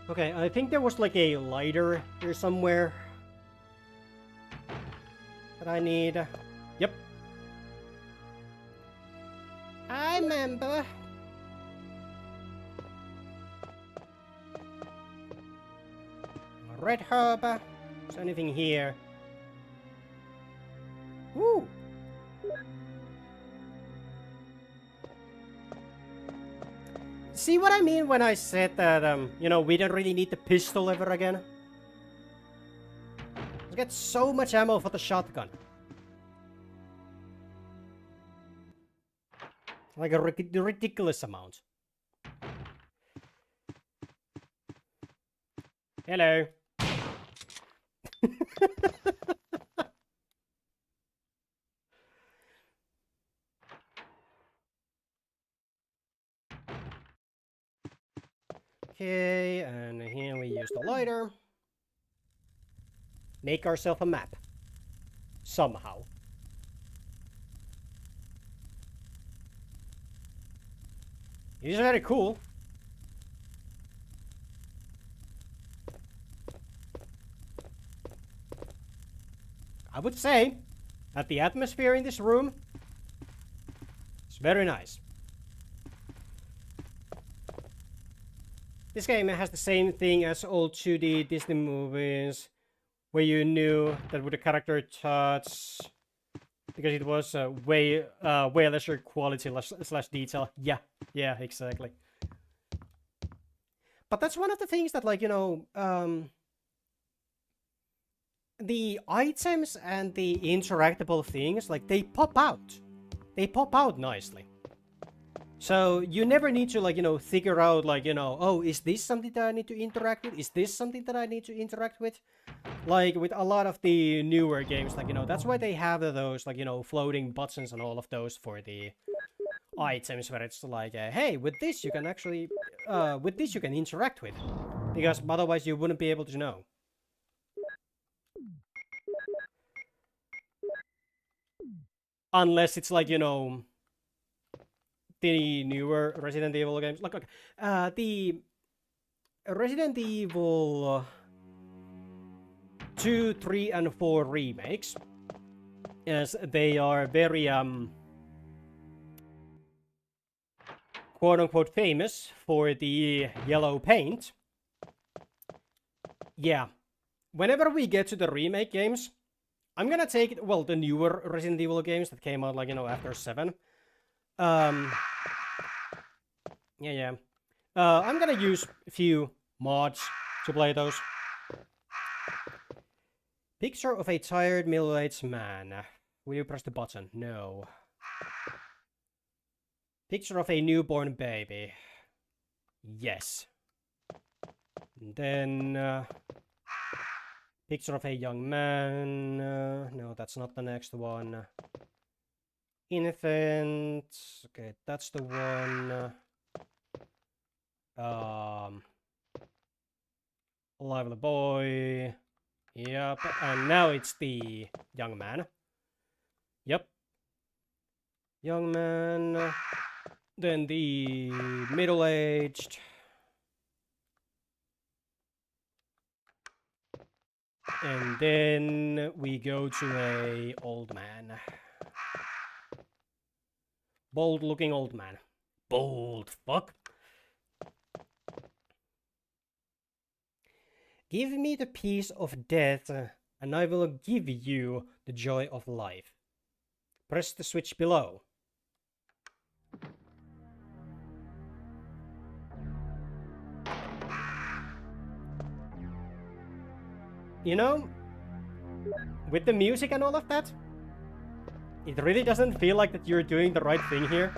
Okay, I think there was like a lighter here somewhere that I need. Yep. I remember. Red herb. Is there anything here? Woo! See what I mean when I said that, you know, we don't really need the pistol ever again? Let's get so much ammo for the shotgun. Like a ridiculous amount. Hello. Okay, and here we use the lighter. Make ourselves a map. Somehow. It is very cool. I would say that the atmosphere in this room is Very nice. This game has the same thing as old 2D Disney movies, where you knew that with the character touch, because it was way lesser quality slash detail. Yeah, exactly. But that's one of the things that, like, you know, the items and the interactable things, like, they pop out. They pop out nicely. So you never need to, like, you know, figure out, like, you know, oh, is this something that I need to interact with? Is this something that I need to interact with? Like, with a lot of the newer games, like, you know, that's why they have those, like, you know, floating buttons and all of those for the items, where it's like, hey, with this you can actually, with this you can interact with. Because otherwise you wouldn't be able to know. Unless it's like, you know, the newer Resident Evil games. Like, the Resident Evil 2, 3, and 4 remakes, as they are very, quote-unquote famous for the yellow paint. Yeah. Whenever we get to the remake games, I'm gonna take, well, the newer Resident Evil games that came out, like, you know, after 7. Yeah. I'm gonna use a few mods to play those. Picture of a tired middle-aged man. Will you press the button? No. Picture of a newborn baby. Yes. And then picture of a young man. No, that's not the next one. Infant. Okay, that's the one. Lively boy. Yep, and now it's the young man. Yep. Young man. Then the middle-aged. And then we go to a old man. Bold-looking old man. Bold, fuck. Give me the peace of death, and I will give you the joy of life. Press the switch below. You know, with the music and all of that, it really doesn't feel like that you're doing the right thing here.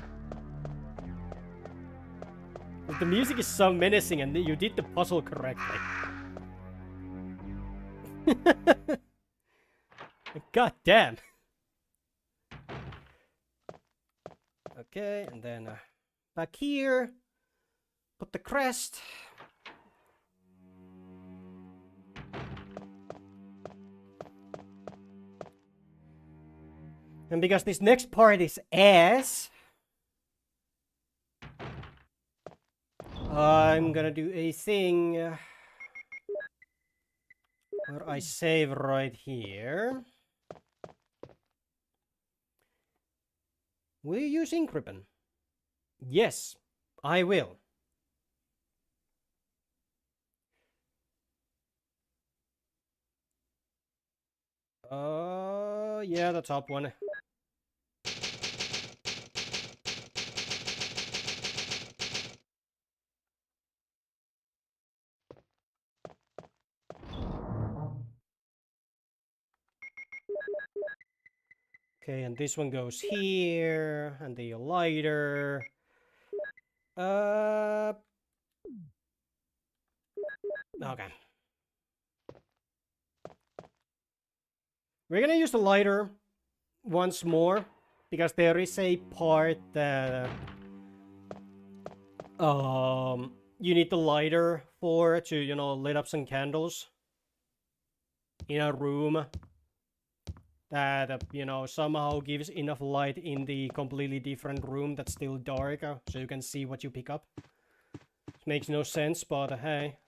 The music is so menacing, and you did the puzzle correctly. God damn. Okay, and then back here, put the crest. And because this next part is ass, I'm gonna do a thing where I save right here. Will you use ink ribbon? Yes, I will. Yeah, the top one. Okay, and this one goes here, and the lighter. Okay. We're gonna use the lighter once more, because there is a part that you need the lighter for to, you know, lit up some candles in a room that, you know, somehow gives enough light in the completely different room that's still dark, so you can see what you pick up. It makes no sense, but hey.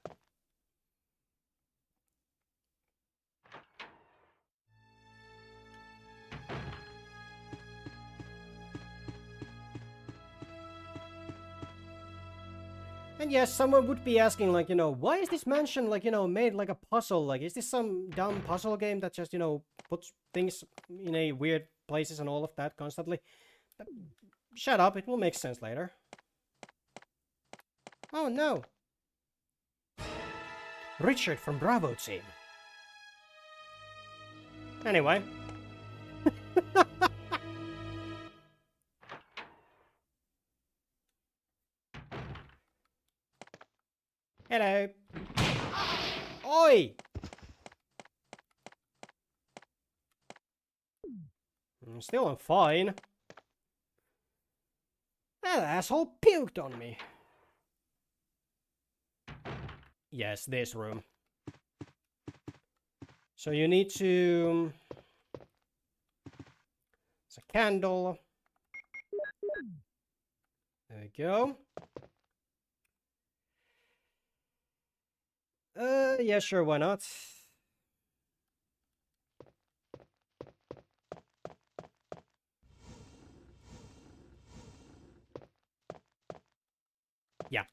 And yes, someone would be asking, like, you know, why is this mansion, like, you know, made like a puzzle? Like, is this some dumb puzzle game that just, you know, puts things in a weird places and all of that constantly? Shut up, it will make sense later. Oh no! Richard from Bravo team. Anyway. Hello. Oi! Still I'm fine. That asshole puked on me. Yes, this room. So you need to... It's a candle. There we go. Yeah, sure, why not? Yeah.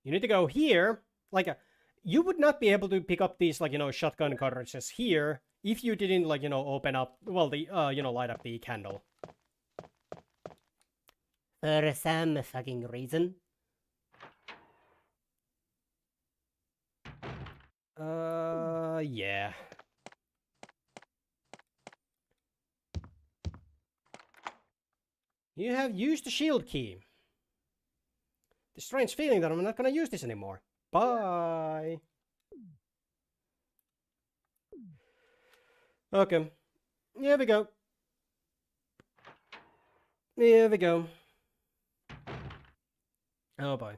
You need to go here. Like, you would not be able to pick up these, like, you know, shotgun cartridges here if you didn't, like, you know, open up, well, the, you know, light up the candle. For some fucking reason. Yeah. You have used the shield key. The strange feeling that I'm not gonna use this anymore. Bye. Okay. Here we go. Here we go. Oh boy.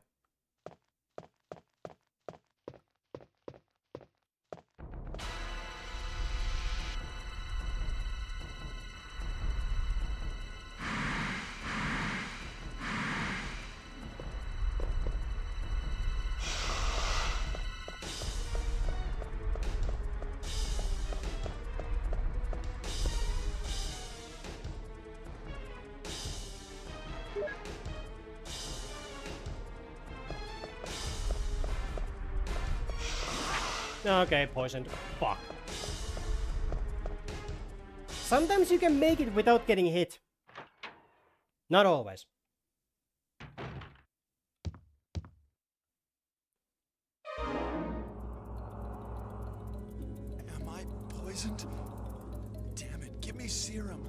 Okay, poisoned. Fuck. Sometimes you can make it without getting hit. Not always. Am I poisoned? Damn it, give me serum.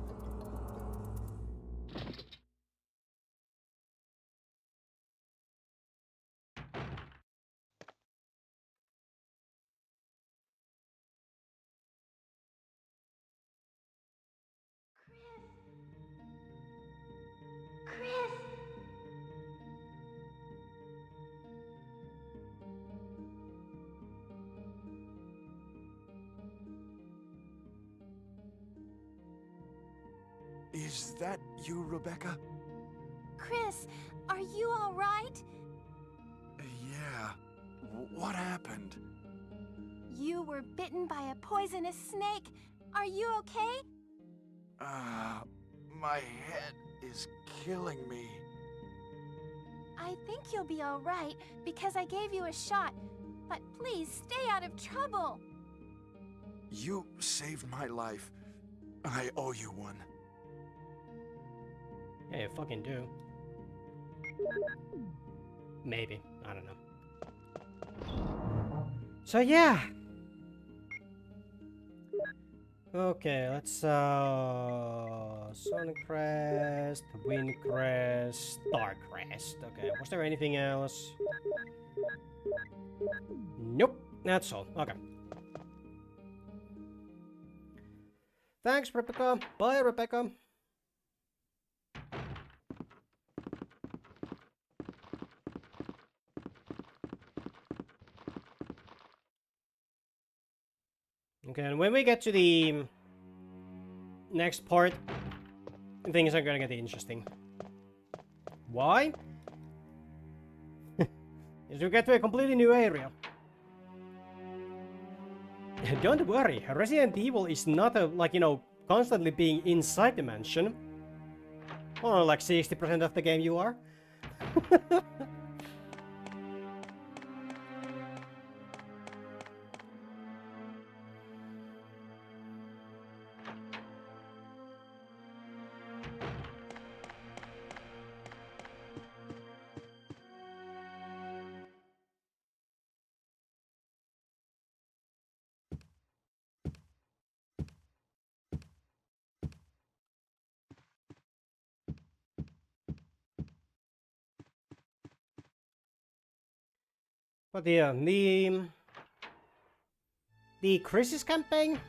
Chris! Is that you, Rebecca? Chris, are you all right? Yeah. What happened? You were bitten by a poisonous snake. Are you okay? My head is killing me. I think you'll be all right because I gave you a shot. But please stay out of trouble. You saved my life. I owe you one. Yeah, you fucking do. Maybe. I don't know. So yeah. Okay, let's Suncrest, Windcrest, Starcrest. Okay, was there anything else? Nope, that's all. Okay. Thanks, Rebecca. Bye, Rebecca. Okay, and when we get to the next part, things are gonna get interesting. Why? Is we get to a completely new area. Don't worry, Resident Evil is not a, like, you know, constantly being inside the mansion. Or like 60% of the game you are. But yeah, the Crisis campaign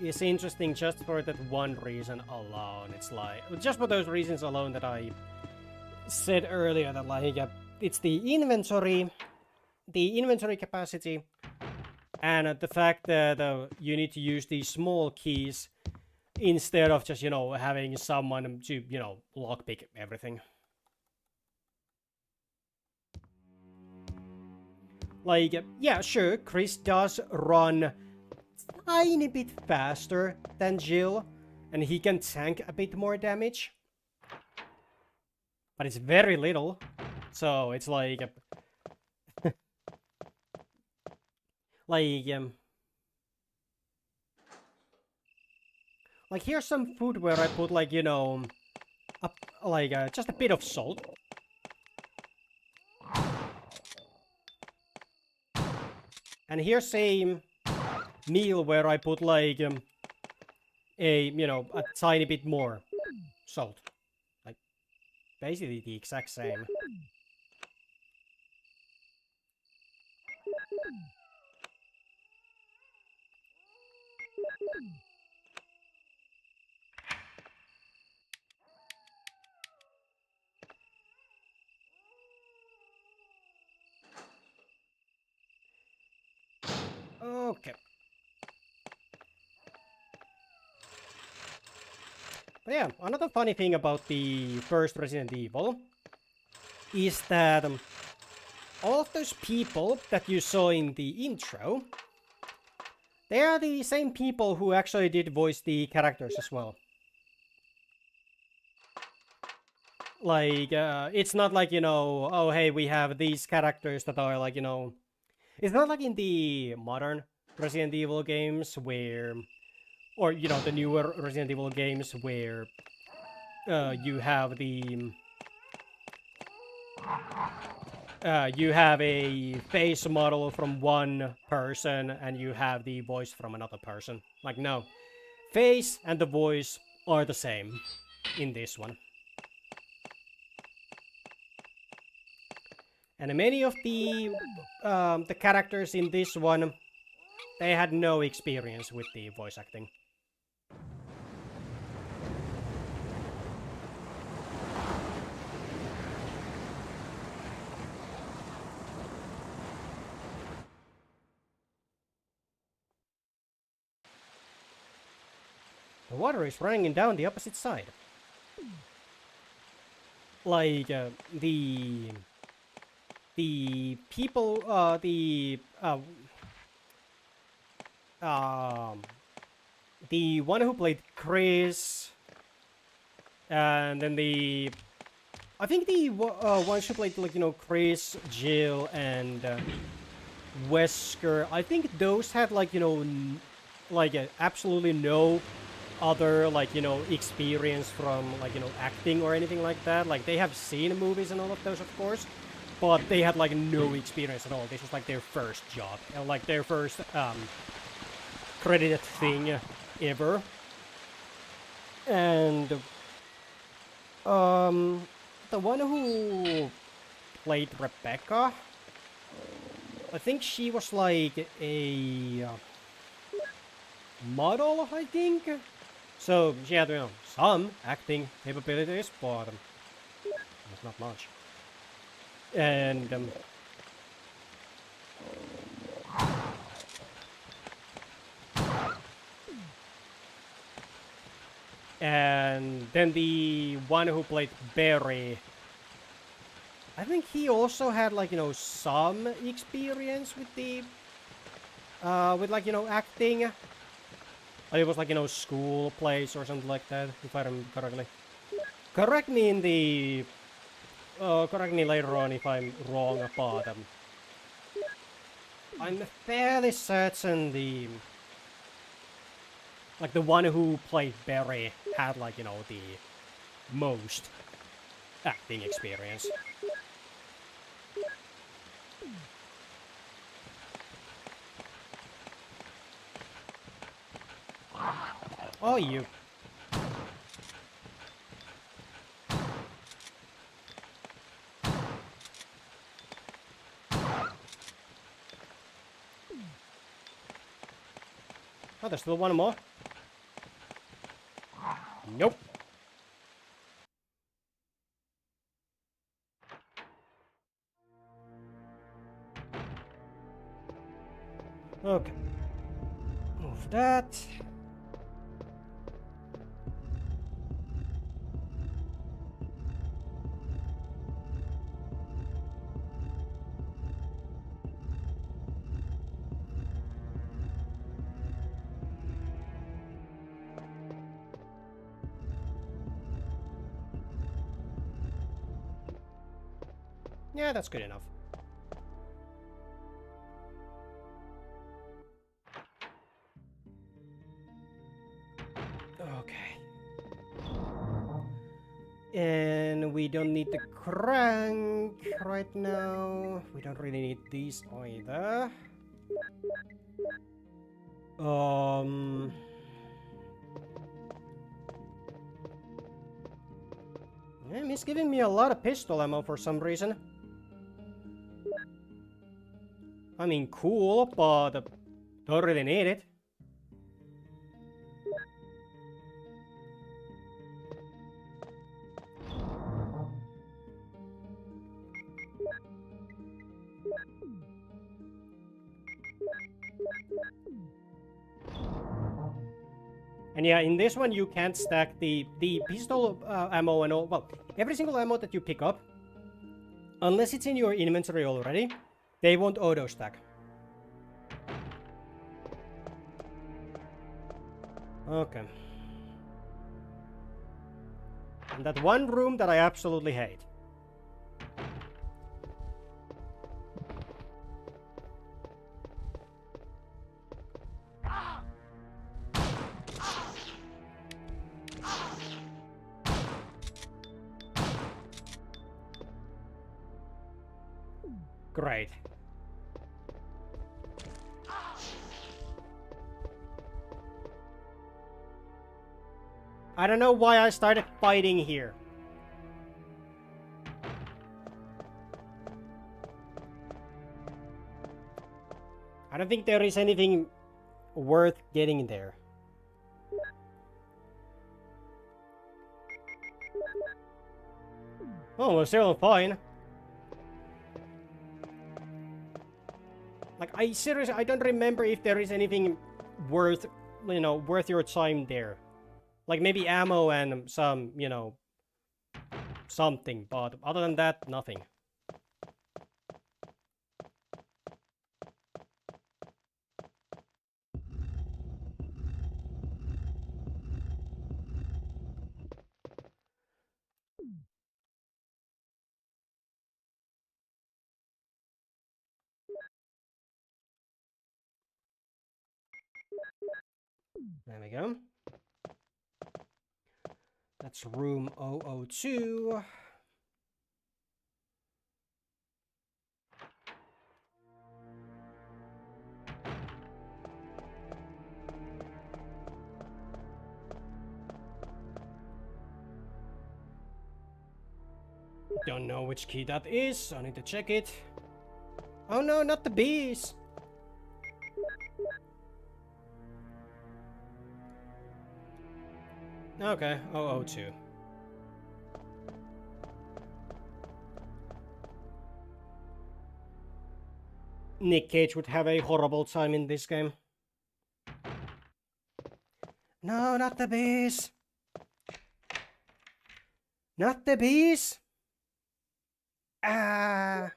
is interesting just for that one reason alone. It's like just for those reasons alone that I said earlier, that like it's the inventory capacity, and the fact that you need to use these small keys instead of just, you know, having someone to, you know, lockpick everything. Like, yeah, sure, Chris does run tiny bit faster than Jill, and he can tank a bit more damage. But it's very little, so it's like... like here's some food where I put, like, you know, just a bit of salt. And here's a meal where I put, like, you know, a tiny bit more salt. Like, basically the exact same. Okay. But yeah, another funny thing about the first Resident Evil is that all of those people that you saw in the intro, they are the same people who actually did voice the characters as well. Like, it's not like, you know, oh hey, we have these characters that are like, you know... It's not like in the modern Resident Evil games where... Or, you know, the newer Resident Evil games where you have the... you have a face model from one person and you have the voice from another person. Like, no. Face and the voice are the same in this one. And many of the characters in this one, they had no experience with the voice acting. The water is running down the opposite side. Like, the people, the one who played Chris, and then I think the ones who played, like, you know, Chris, Jill, and Wesker, I think those had, like, you know, absolutely no other, like, you know, experience from, like, you know, acting or anything like that. Like, they have seen movies and all of those, of course, but they had, like, no experience at all. This was, like, their first job, and, like, their first credited thing ever. And the one who played Rebecca, I think she was like a model, I think. So she had, you know, some acting capabilities, but not much. And and then the one who played Barry, I think he also had, like, you know, some experience with the with, like, you know, acting. It was like, you know, school plays or something like that, if I remember correctly. Correct me in the correct me later on if I'm wrong about them. I'm fairly certain the one who played Barry had, like, you know, the most acting experience. Oh, you. Oh, there's still one more. Nope. Okay. Move that. Yeah, that's good enough. Okay. And we don't need the crank right now. We don't really need these either. Yeah, he's giving me a lot of pistol ammo for some reason. I mean, cool, but don't really need it. And yeah, in this one you can't stack the pistol ammo and all. Well, every single ammo that you pick up, unless it's in your inventory already, they won't auto stack. Okay. And that one room that I absolutely hate. Great. I don't know why I started fighting here. I don't think there is anything worth getting there. Oh, we're still fine. Like, I seriously, I don't remember if there is anything worth, you know, worth your time there. Like, maybe ammo and some, you know, something. But other than that, nothing. There we go. That's room 002. Don't know which key that is, so I need to check it. Oh no, not the bees! Okay, 002. Nick Cage would have a horrible time in this game. No, not the bees! Not the bees! Ah!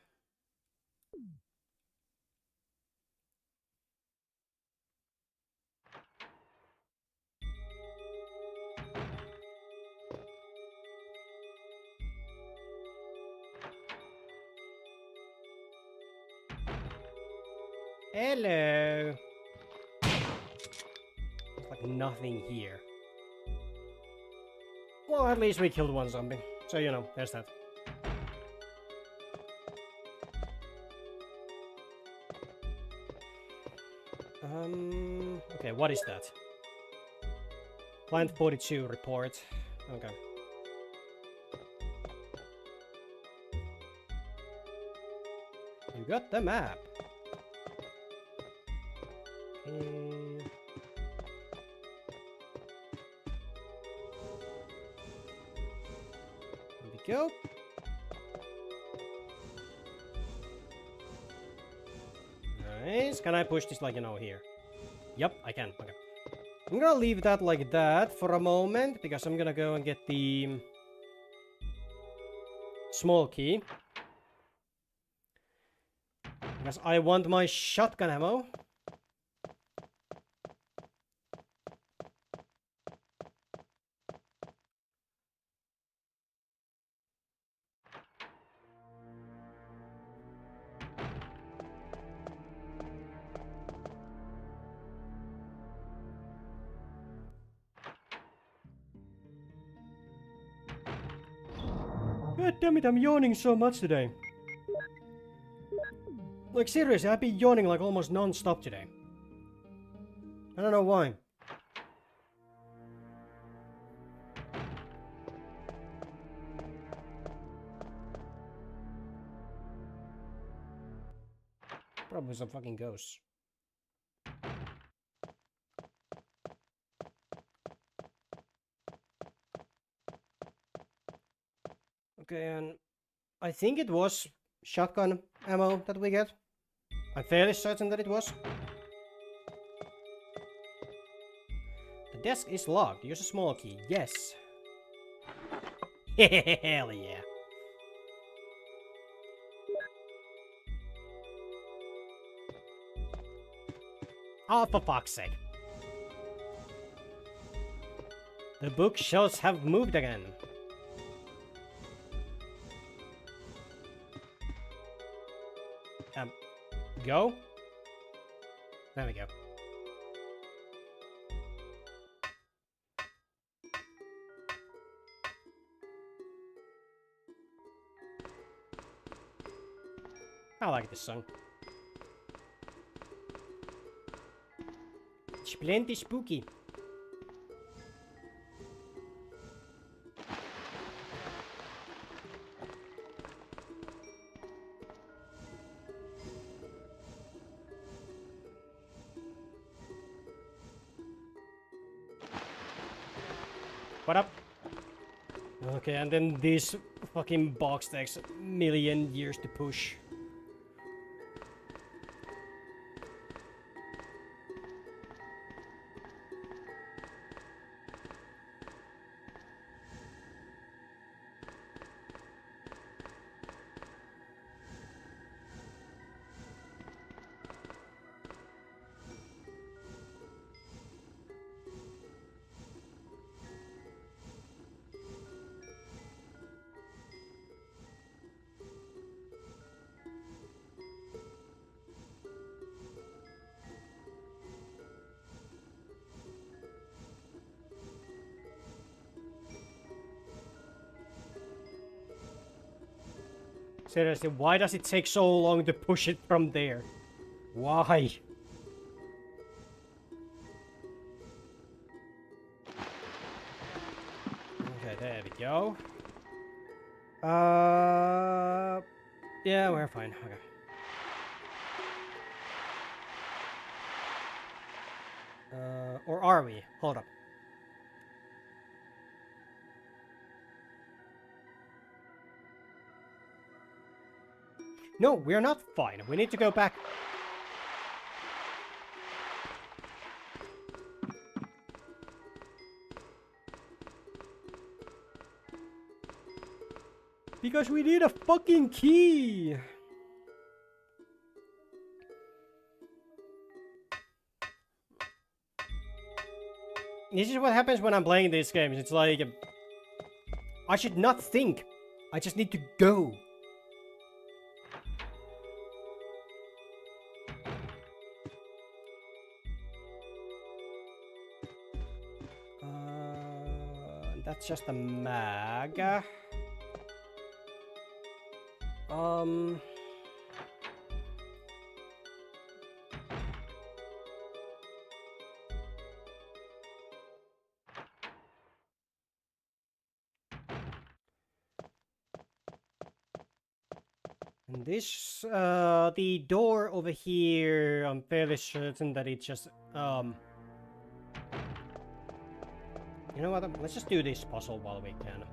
Hello! There's like nothing here. Well, at least we killed one zombie. So, you know, there's that. Okay, what is that? Client 42 report. Okay. You got the map. Okay. go. Nice. Can I push this like, you know, here? Yep, I can. Okay. I'm gonna leave that like that for a moment, because I'm gonna go and get the small key. Because I want my shotgun ammo. God damn it, I'm yawning so much today. Like seriously, I've been yawning like almost non-stop today. I don't know why. Probably some fucking ghosts. Okay, and I think it was shotgun ammo that we get. I'm fairly certain that it was. The desk is locked. Use a small key. Yes. Hell yeah. Oh, for fuck's sake. The bookshelves have moved again. Go? There we go. I like this song. It's plenty spooky. What up? Okay, and then this fucking box takes a million years to push. Seriously, why does it take so long to push it from there? Why? Okay, there we go. Yeah, we're fine. Okay. Or are we? Hold up. No, we're not fine. We need to go back. Because we need a fucking key. This is what happens when I'm playing these games. It's like I should not think. I just need to go. That's just a mag. And this, the door over here, I'm fairly certain that it's just, you know what, let's just do this puzzle while we can.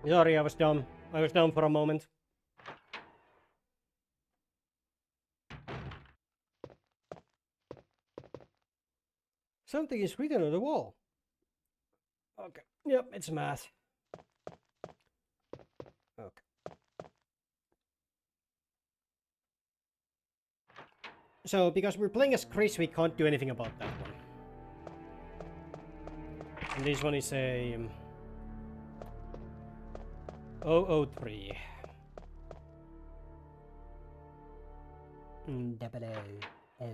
Sorry, I was dumb. I was dumb for a moment. Something is written on the wall. Okay. Yep, it's math. Okay. So, because we're playing as Chris, we can't do anything about that one. And this one is a... 003. Double O.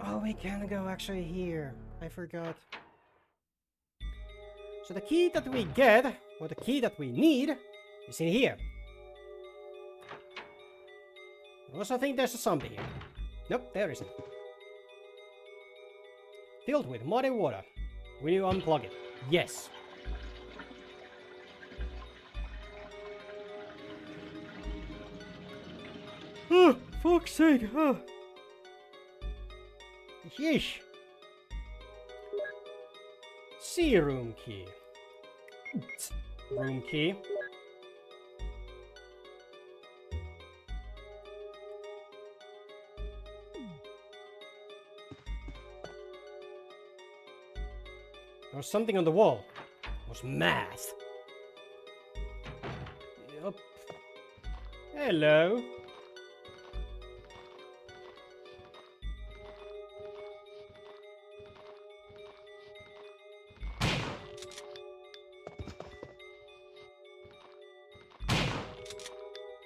Oh, we can go actually here. I forgot. So the key that we get, or the key that we need, is in here. I also think there's a zombie here. Nope, there isn't. Filled with muddy water. Will you unplug it? Yes. Oh, fuck's sake. Oh. Yeesh. C room key. Room key. There was something on the wall. It was math. Yup. Hello.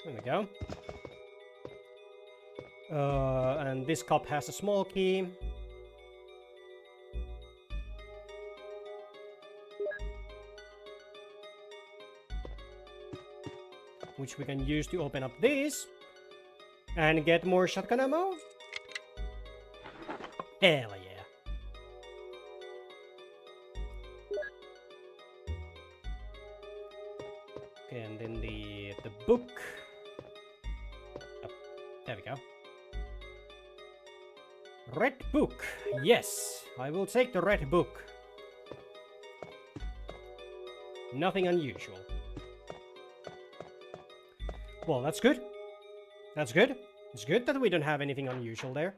There we go. And this cup has a small key. Which we can use to open up this. And get more shotgun ammo. Hell yeah. Okay, and then the book. Oh, there we go. Red book. Yes, I will take the red book. Nothing unusual. Well, that's good. That's good. It's good that we don't have anything unusual there.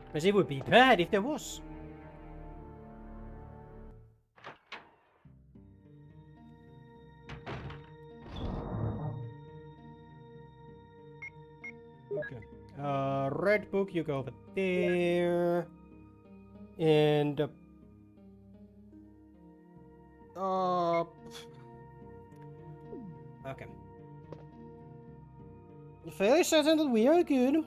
Because it would be bad if there was. Okay. Red book, you go over there. And... okay. Fairly certain that we are good. You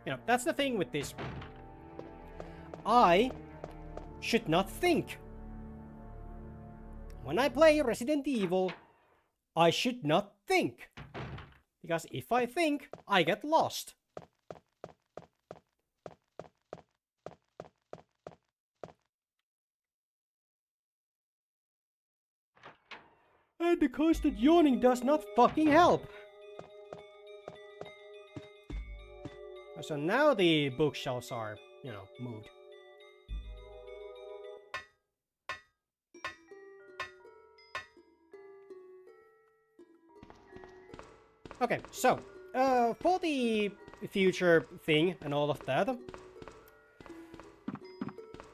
know, that's the thing with this. I should not think. When I play Resident Evil, I should not think. Because if I think, I get lost. And the constant yawning does not fucking help. So now the bookshelves are, you know, moved. Okay, so, for the future thing and all of that,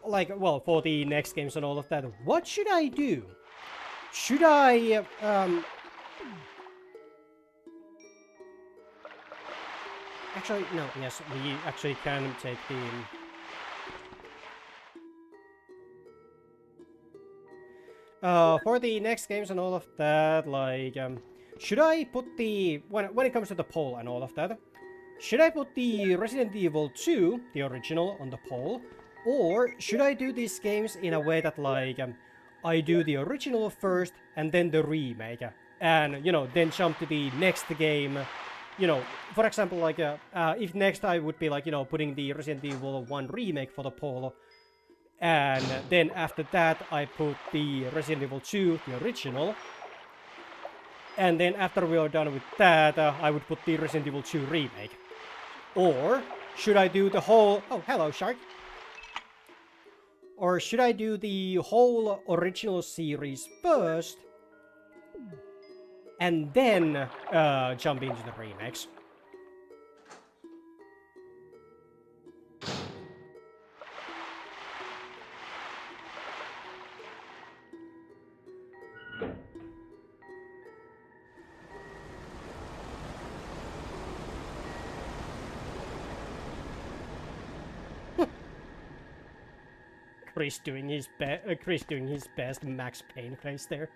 like, well, for the next games and all of that, what should I do? Should I, actually, no, yes, we actually can take the... for the next games and all of that, like, should I put the... When it comes to the poll and all of that, should I put the Resident Evil 2, the original, on the poll? Or should I do these games in a way that, like, I do the original first and then the remake? And, you know, then jump to the next game you know, for example, like, if next I would be like, you know, putting the Resident Evil 1 remake for the poll, and then after that I put the Resident Evil 2, the original, and then after we are done with that, I would put the Resident Evil 2 remake. Or should I do the whole... Oh, hello, Shark. Or should I do the whole original series first, and then jump into the remakes? Chris doing his best Max Payne face there.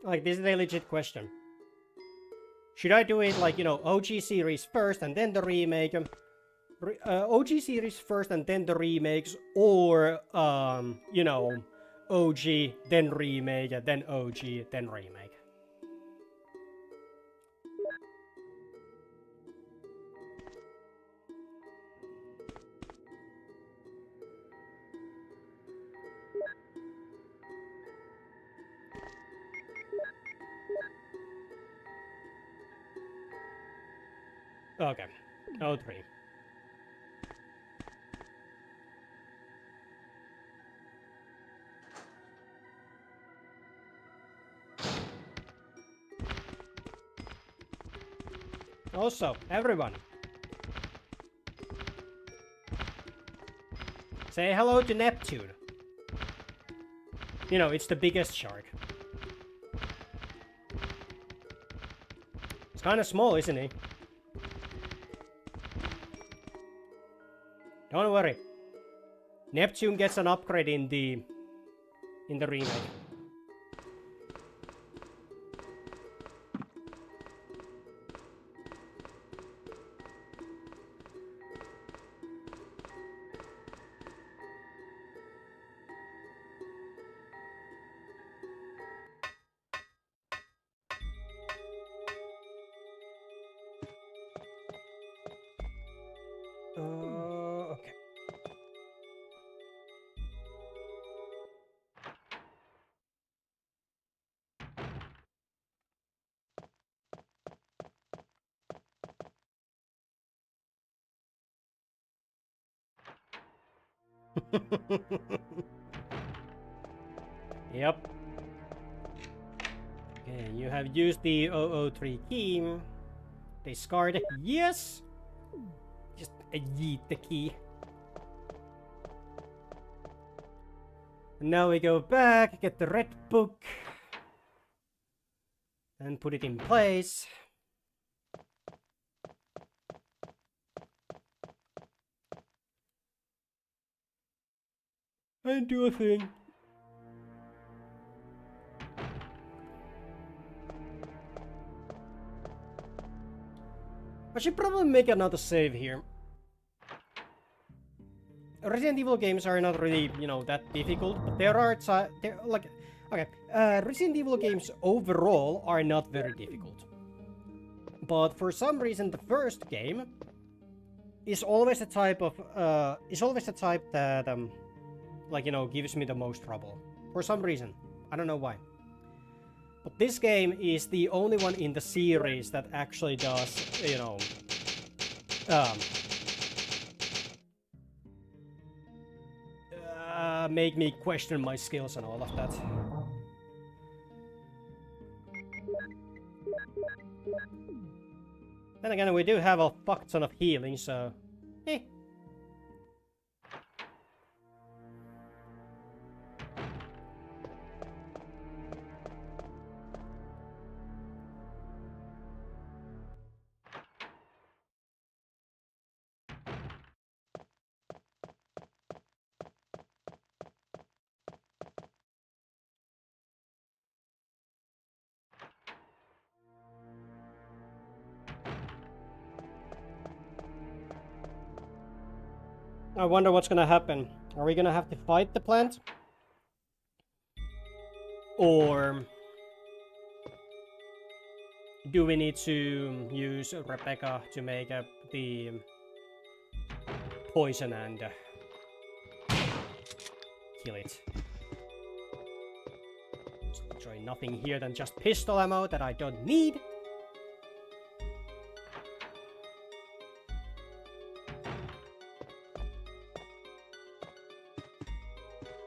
Like, this is a legit question. Should I do it like, you know, OG series first and then the remake? OG series first and then the remakes, or you know, OG then remake, then OG then remake. Okay, 03. Also, everyone, say hello to Neptune. You know, it's the biggest shark. It's kind of small, isn't he? Don't worry. Neptune gets an upgrade in the remake. Okay. Yep. Okay, you have used the 003 key. Discard. Yes! Just yeet the key. And now we go back, get the red book, and put it in place. And do a thing. I should probably make another save here. Resident Evil games are not really, you know, that difficult, but there are like, okay, Resident Evil games overall are not very difficult. But for some reason, the first game is always the type that like, you know, gives me the most trouble. For some reason, I don't know why. But this game is the only one in the series that actually does, you know, make me question my skills and all of that. Then again, we do have a fuck ton of healing, so... eh. I wonder what's gonna happen. Are we gonna have to fight the plant? Or do we need to use Rebecca to make up the poison and kill it? Try nothing here than just pistol ammo that I don't need.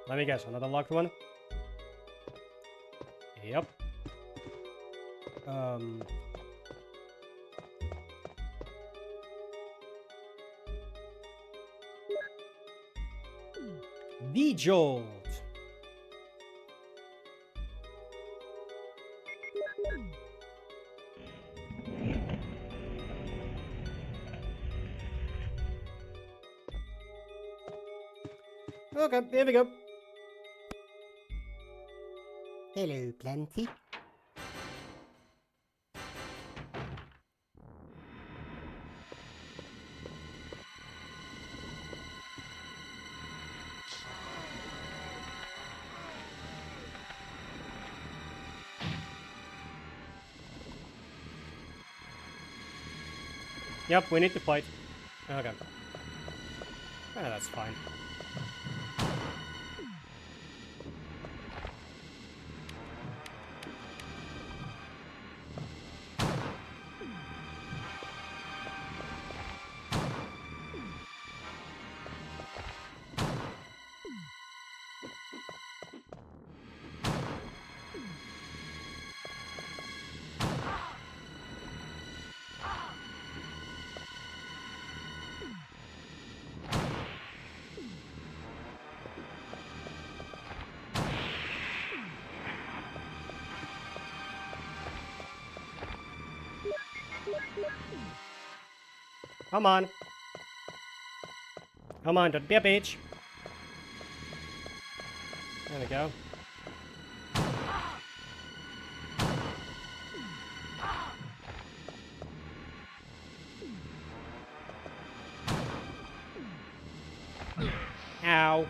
Let me guess, another locked one? Yep. The Jolt. Okay, here we go. Hello, Planty. Yep, we need to fight. Okay. That's fine. Come on. Come on, don't be a bitch. There we go. Ow.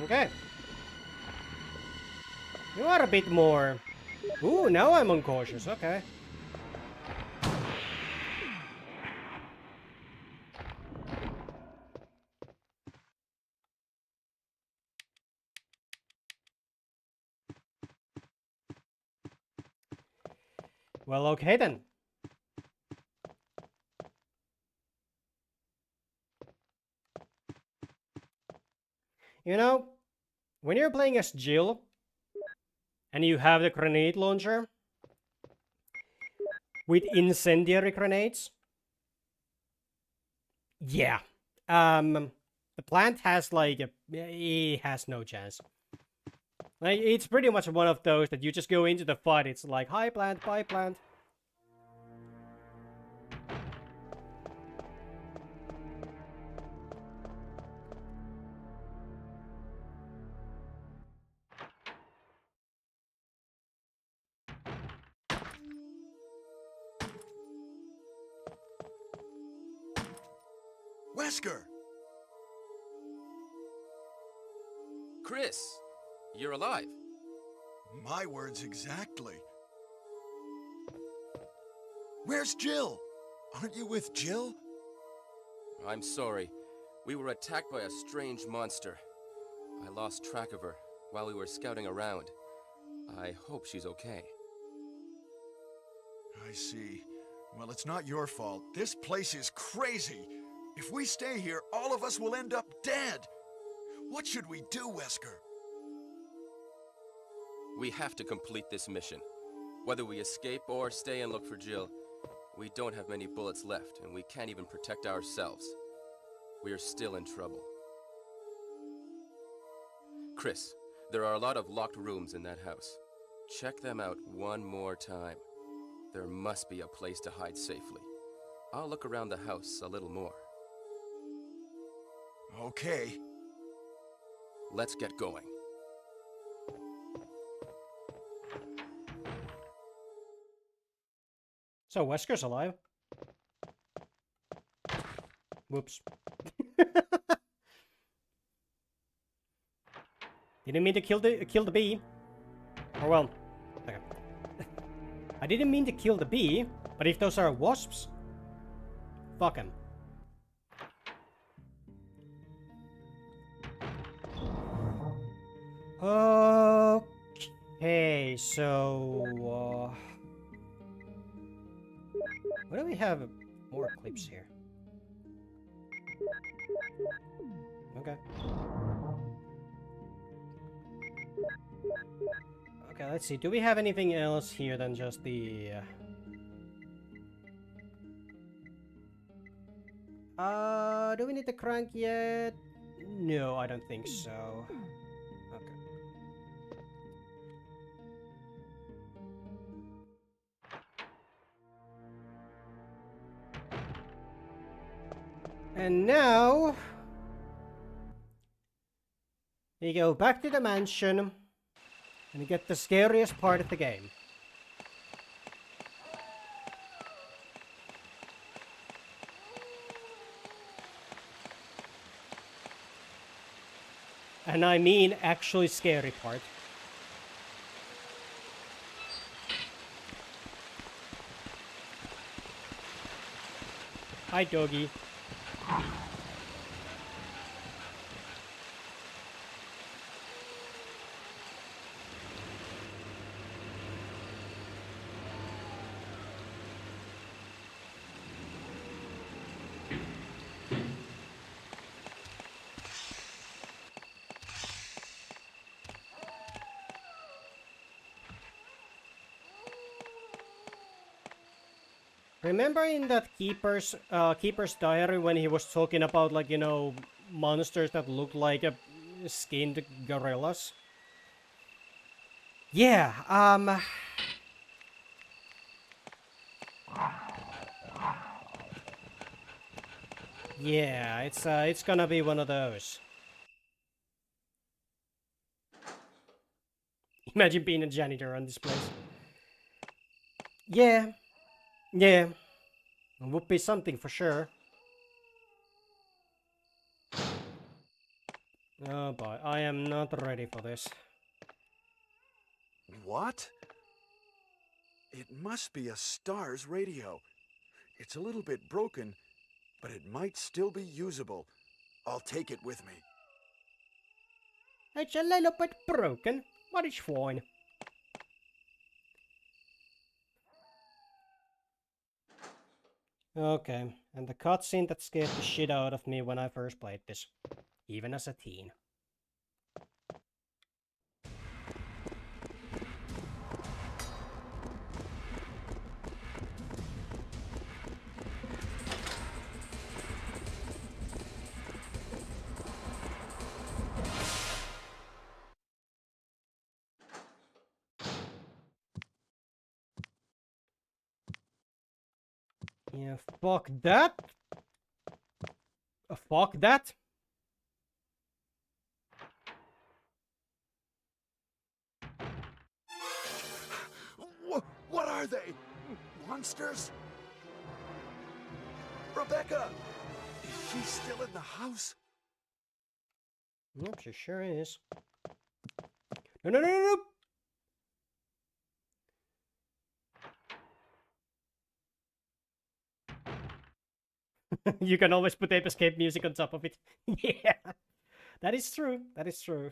Okay. You are a bit more... Ooh, now I'm uncautious, okay. Well, okay then. You know, when you're playing as Jill, and you have the grenade launcher with incendiary grenades, yeah, the plant has like it has no chance. Like, it's pretty much one of those that you just go into the fight. It's like, hi plant, bye plant. Wesker! Chris, you're alive. My words exactly. Where's Jill? Aren't you with Jill? I'm sorry. We were attacked by a strange monster. I lost track of her while we were scouting around. I hope she's okay. I see. Well, it's not your fault. This place is crazy. If we stay here, all of us will end up dead. What should we do, Wesker? We have to complete this mission. Whether we escape or stay and look for Jill, we don't have many bullets left, and we can't even protect ourselves. We are still in trouble. Chris, there are a lot of locked rooms in that house. Check them out one more time. There must be a place to hide safely. I'll look around the house a little more. Okay. Let's get going. So Wesker's alive. Whoops. Didn't mean to kill the bee. Or well, okay. I didn't mean to kill the bee, but if those are wasps, fuck 'em. Okay, so why do we have more clips here? Okay. Okay, let's see. Do we have anything else here than just the... do we need the crank yet? No, I don't think so. Okay. And now... we go back to the mansion and get the scariest part of the game. And I mean actually scary part. Hi, doggy. Remember in that Keeper's diary when he was talking about, like, you know, monsters that look like skinned gorillas? Yeah, yeah, it's gonna be one of those. Imagine being a janitor on this place. Yeah. Yeah, it would be something for sure. Oh boy, I am not ready for this. What? It must be a STARS radio. It's a little bit broken, but it might still be usable. I'll take it with me. It's a little bit broken, but it's fine. Okay, and the cutscene that scared the shit out of me when I first played this, even as a teen. Yeah, fuck that. Fuck that. What are they? Monsters? Rebecca! Is she still in the house? Nope, she sure is. No, no, no, no, no! You can always put Ape Escape music on top of it. Yeah, that is true. That is true.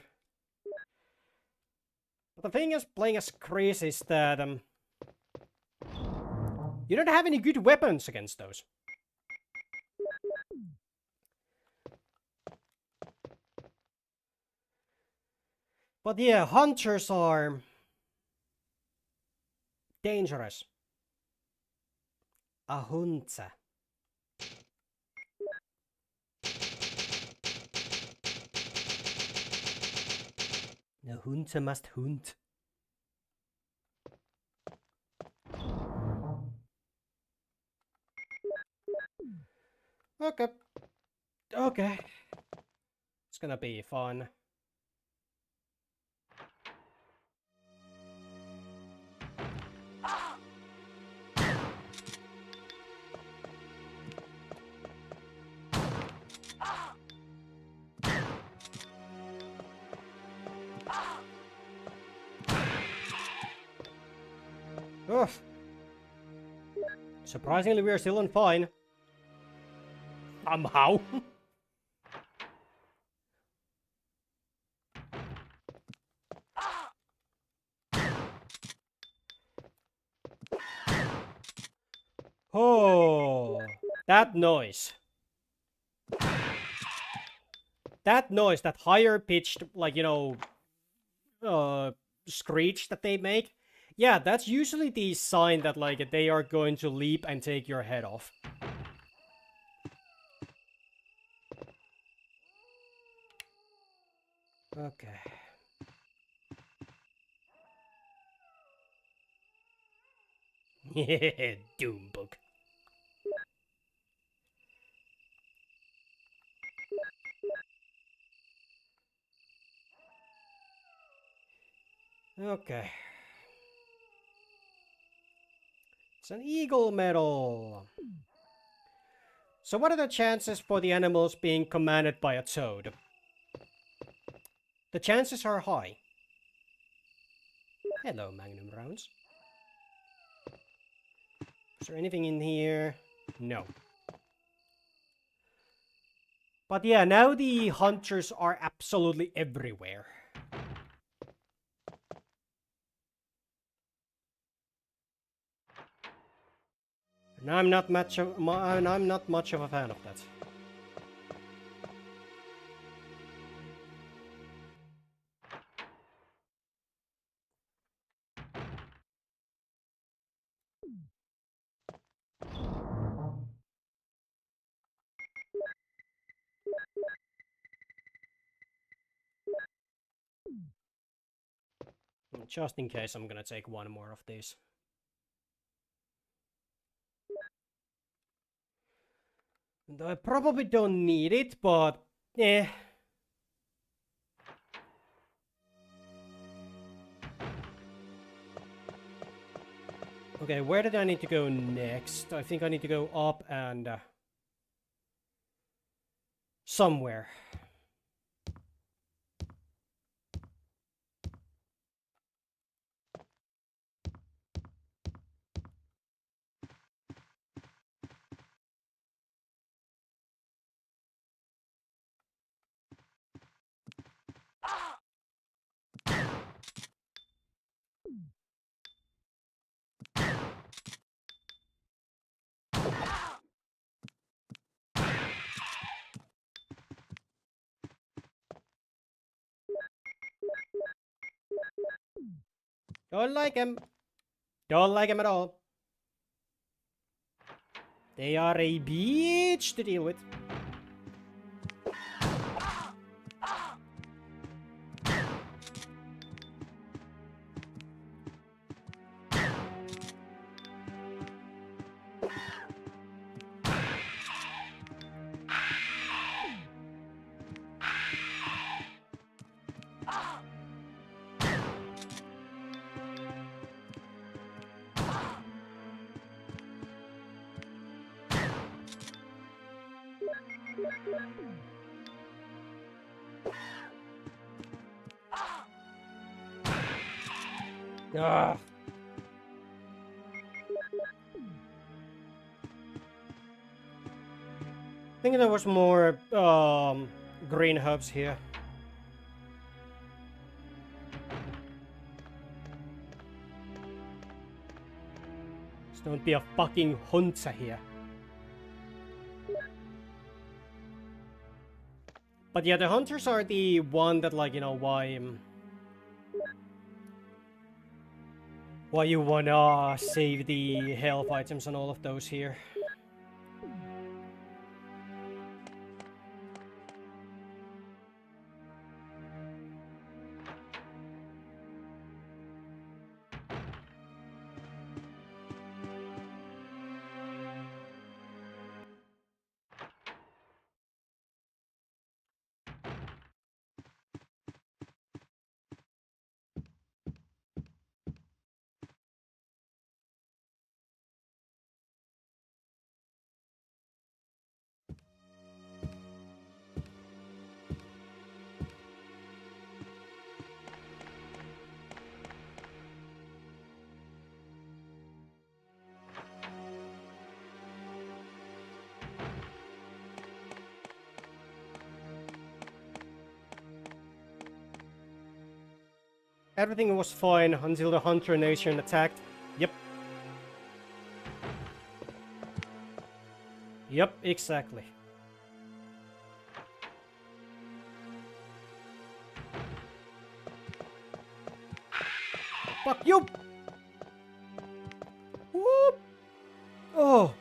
But the thing is, playing as Chris is that you don't have any good weapons against those. But yeah, hunters are dangerous. A hunter. The hunter must hunt. Okay. Okay. It's gonna be fun. Oof. Surprisingly, we are still on fine. Somehow. Oh, that noise. That noise, that higher pitched, like, you know, screech that they make. Yeah, that's usually the sign that, like, they are going to leap and take your head off. Okay. Doom book. Okay. It's an eagle medal. So what are the chances for the animals being commanded by a toad? The chances are high. Hello, Magnum rounds. Is there anything in here? No. But yeah, now the hunters are absolutely everywhere. And I'm not much of a fan of that. Just in case, I'm gonna take one more of these. And I probably don't need it, but eh. Okay, where did I need to go next? I think I need to go up and somewhere. Don't like him. Don't like him at all. They are a bitch to deal with. Ah. I think there was more green hubs here. Just don't be a fucking hunter here. But yeah, the hunters are the one that, like, you know, why you wanna save the health items and all of those here. Everything was fine until the Hunter Nation attacked. Yep. Yep, exactly. Fuck you! Whoop! Oh!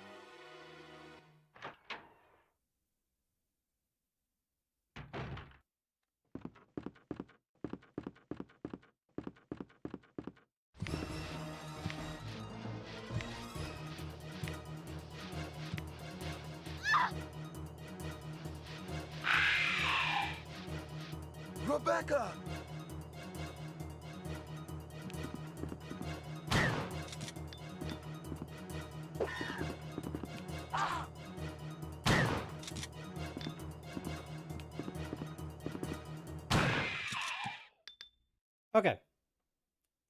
Rebecca! Okay.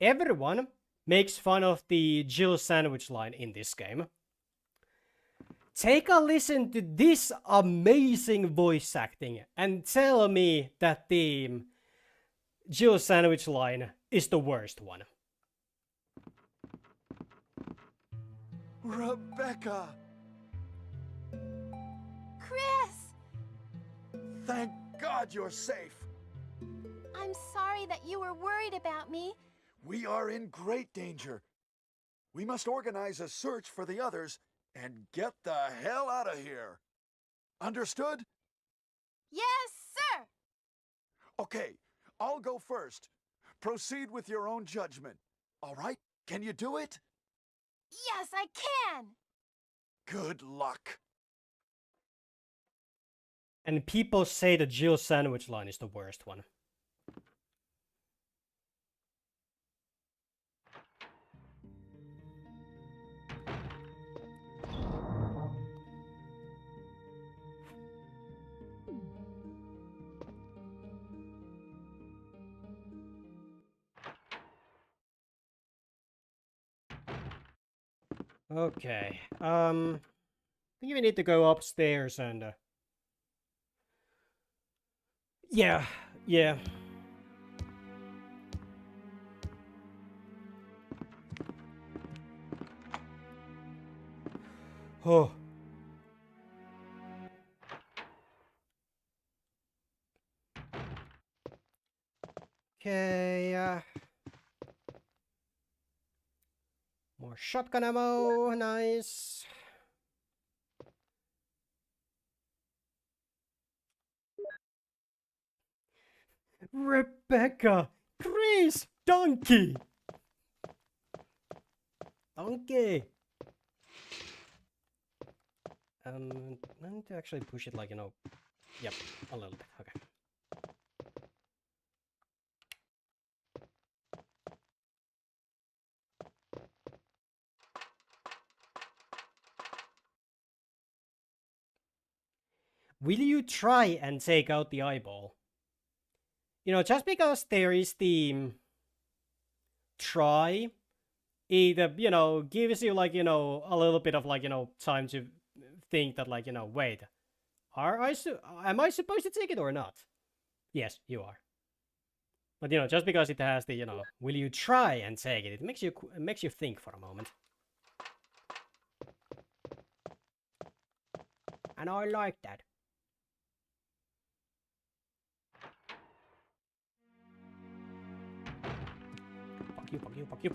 Everyone makes fun of the Jill sandwich line in this game. Take a listen to this amazing voice acting and tell me that the Jill sandwich line is the worst one. Rebecca! Chris! Thank God you're safe. I'm sorry that you were worried about me. We are in great danger. We must organize a search for the others and get the hell out of here. Understood? Yes, sir! Okay, I'll go first. Proceed with your own judgment. All right? Can you do it? Yes, I can! Good luck. And people say the Jill sandwich line is the worst one. Okay, I think we need to go upstairs and yeah. Oh. Okay, more shotgun ammo, nice. Rebecca! Chris! Donkey! Donkey! I need to actually push it like, you know... Yep, a little bit, okay. Will you try and take out the eyeball? You know, just because there is the try, it, you know, gives you, like, you know, a little bit of, like, you know, time to think that, like, you know, wait, am I supposed to take it or not? Yes, you are. But, you know, just because it has the, you know, will you try and take it, it makes you think for a moment. And I like that. Fuck you.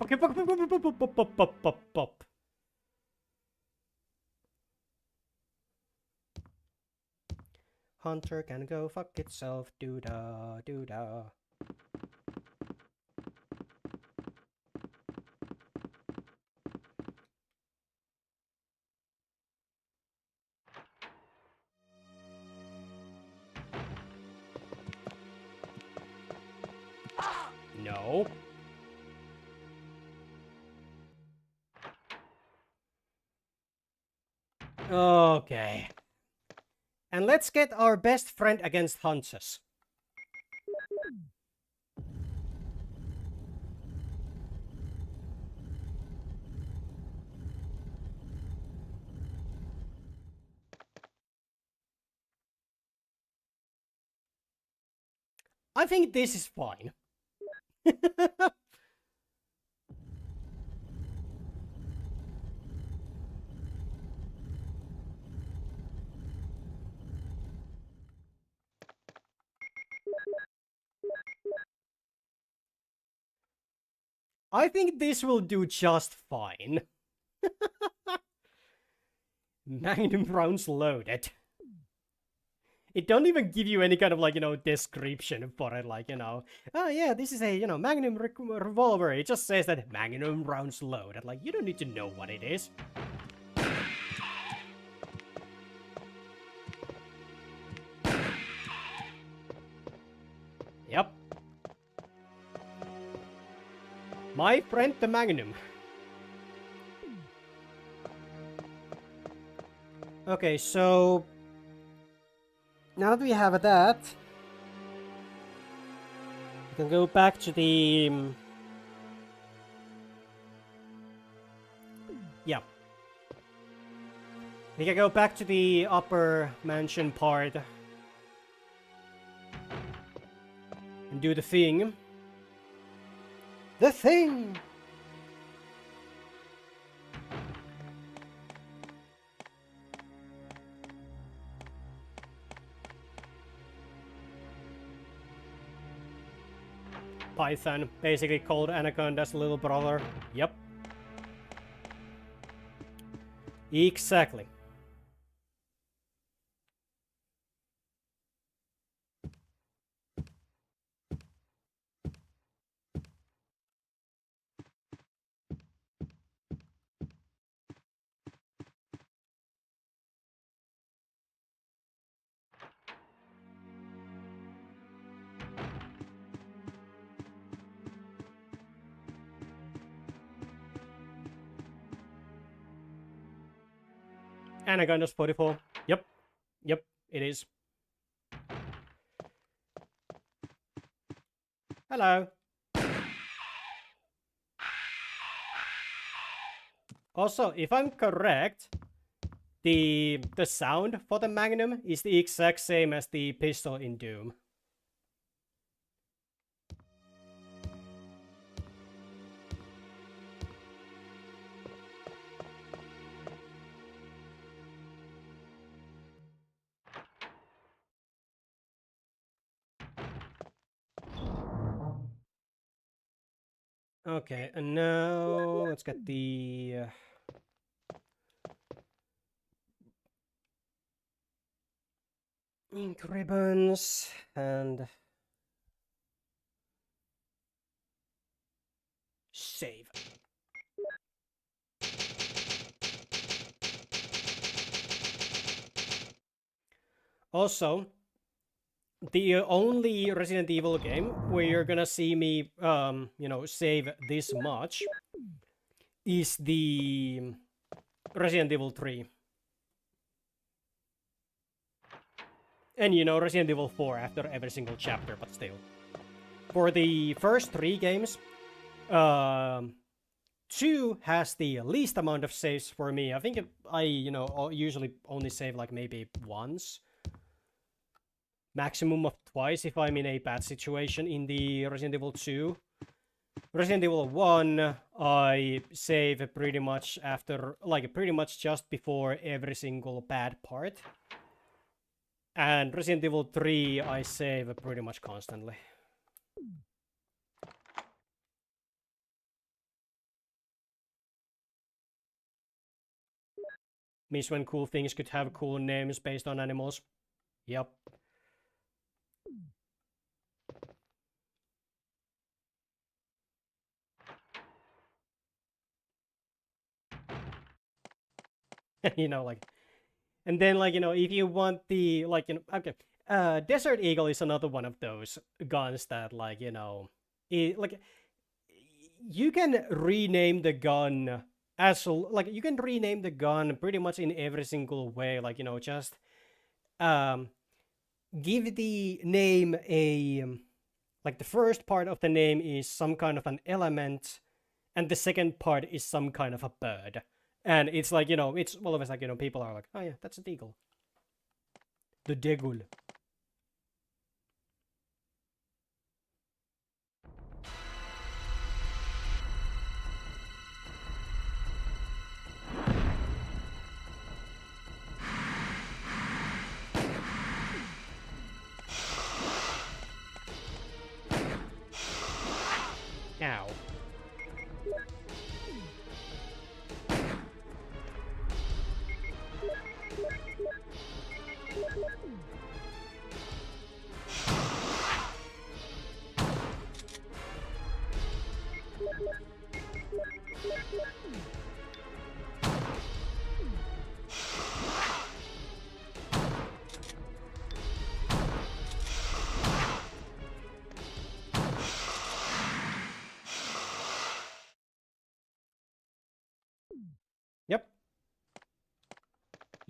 Hunter can go fuck itself, doo-da, doo-da. No. Okay. And let's get our best friend against hunters. I think this is fine. I think this will do just fine. Magnum rounds loaded. It don't even give you any kind of like, description for it, like, oh yeah, this is a, Magnum revolver. It just says that Magnum rounds loaded. Like, you don't need to know what it is. Yep. My friend the Magnum. Okay, so now that we have that, we can go back to the yeah. We can go back to the upper mansion part and do the thing. The thing! Python, basically called Anaconda's little brother. Yep. Exactly. Anaconda's 44. Yep. Yep, it is. Hello. Also, if I'm correct, the sound for the Magnum is the exact same as the pistol in Doom. Okay, and now let's get the ink ribbons and save. Also, the only Resident Evil game where you're gonna see me, save this much is the Resident Evil 3. And, Resident Evil 4 after every single chapter, but still. For the first 3 games, 2 has the least amount of saves for me. I think I usually only save like maybe once. Maximum of twice if I'm in a bad situation in the Resident Evil 2. Resident Evil 1, I save pretty much after, pretty much just before every single bad part. And Resident Evil 3, I save pretty much constantly. Means when cool things could have cool names based on animals. Yep. And then, if you want the, okay, Desert Eagle is another one of those guns that, you can rename the gun as, you can rename the gun pretty much in every single way, just, give the name a, the first part of the name is some kind of an element, and the second part is some kind of a bird. And it's it's always people are like, oh yeah, that's a deagle. The deagle.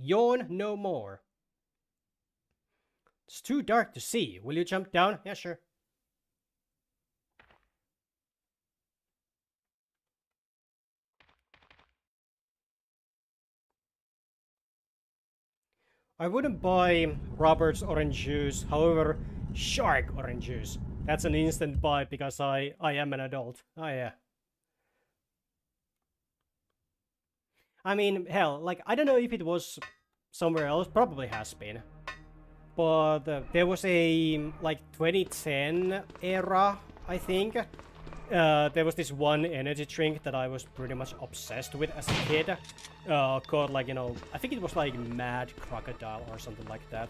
Yawn no more. It's too dark to see. Will you jump down? Yeah, sure. I wouldn't buy Robert's orange juice, however, shark orange juice. That's an instant buy because I am an adult. Oh yeah. I mean, hell, like, I don't know if it was somewhere else, probably has been. But there was a, like, 2010 era, I think. There was this one energy drink that I was pretty much obsessed with as a kid. Called, like, you know, I think it was like Mad Crocodile or something like that.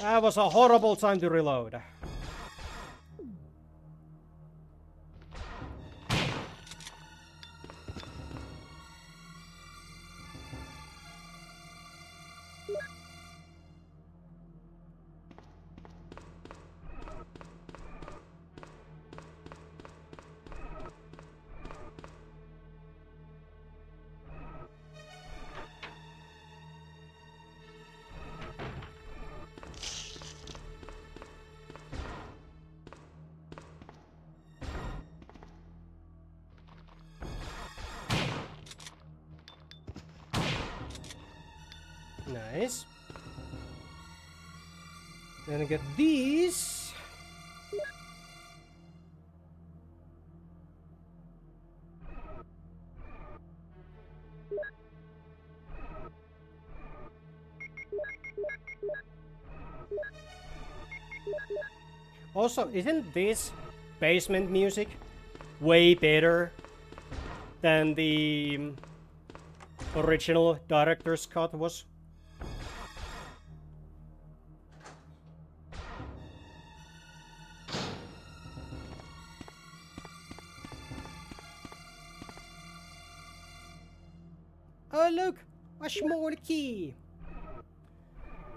That was a horrible time to reload. Nice. Then I get these. Also, isn't this basement music way better than the original director's cut was? Oh look, a small key.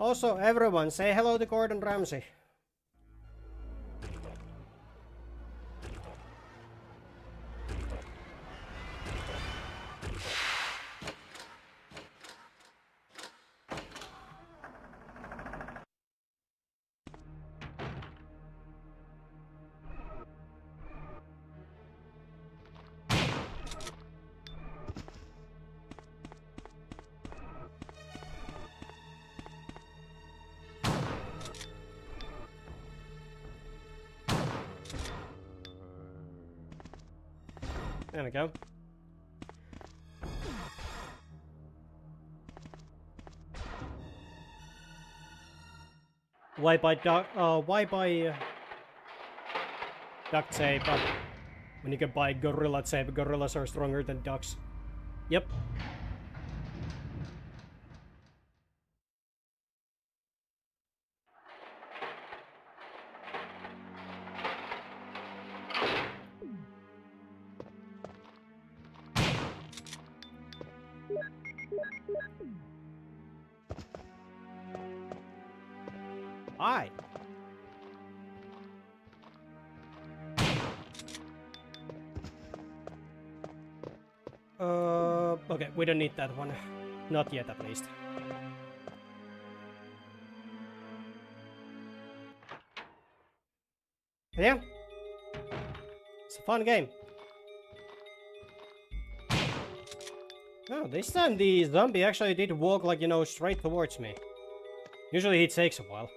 Also, everyone, say hello to Gordon Ramsay. There we go. Why buy duct tape when you can buy gorilla tape? Gorillas are stronger than ducks. Yep. Hi. Okay, we don't need that one. Not yet, at least. Yeah. It's a fun game. Oh, this time the zombie actually did walk, like, you know, straight towards me. Usually it takes a while.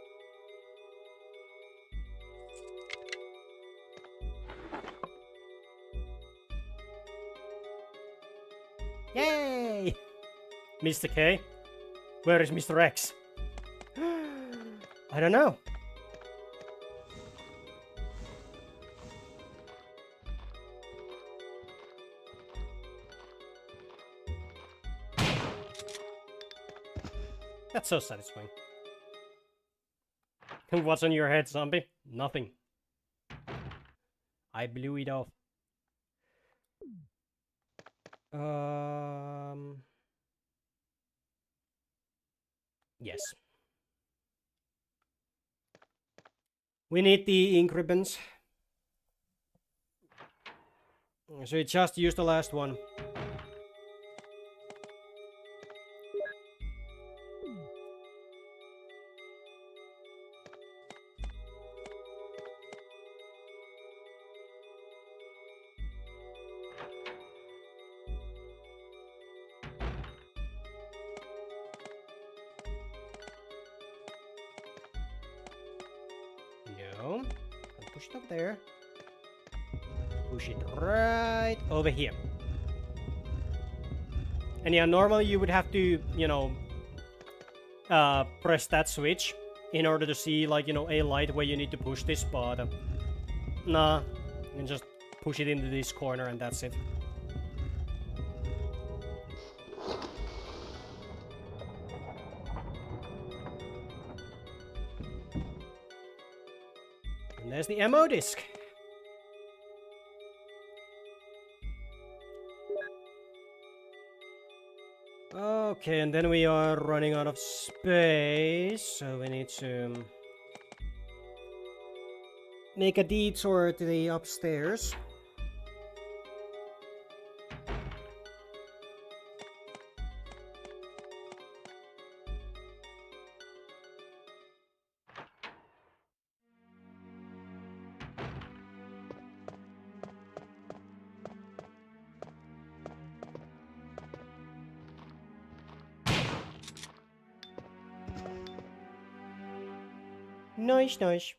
Yay! Mr. K? Where is Mr. X? I don't know. That's so satisfying. And what's on your head, zombie? Nothing. I blew it off. Yes. We need the ink ribbons. So we just used the last one. go. Push it up there. Push it right over here. And yeah, normally you would have to, you know, press that switch in order to see, like, you know, a light where you need to push this, but nah, you can just push it into this corner and that's it. And there's the ammo disc. Okay, and then we are running out of space, so we need to make a detour to the upstairs. Nice, nice.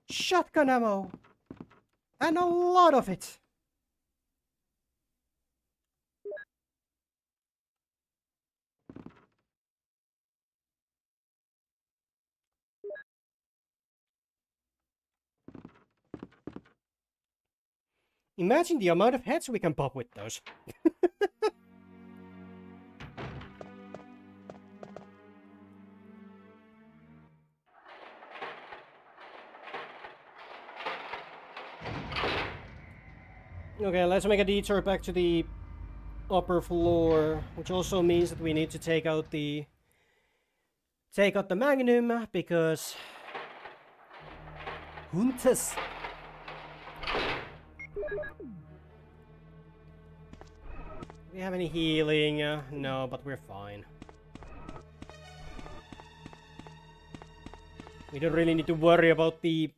Shotgun ammo! And a lot of it! Imagine the amount of heads we can pop with those. Okay, let's make a detour back to the upper floor, which also means that we need to take out the Magnum because hunters. Do we have any healing? No, but we're fine. We don't really need to worry about the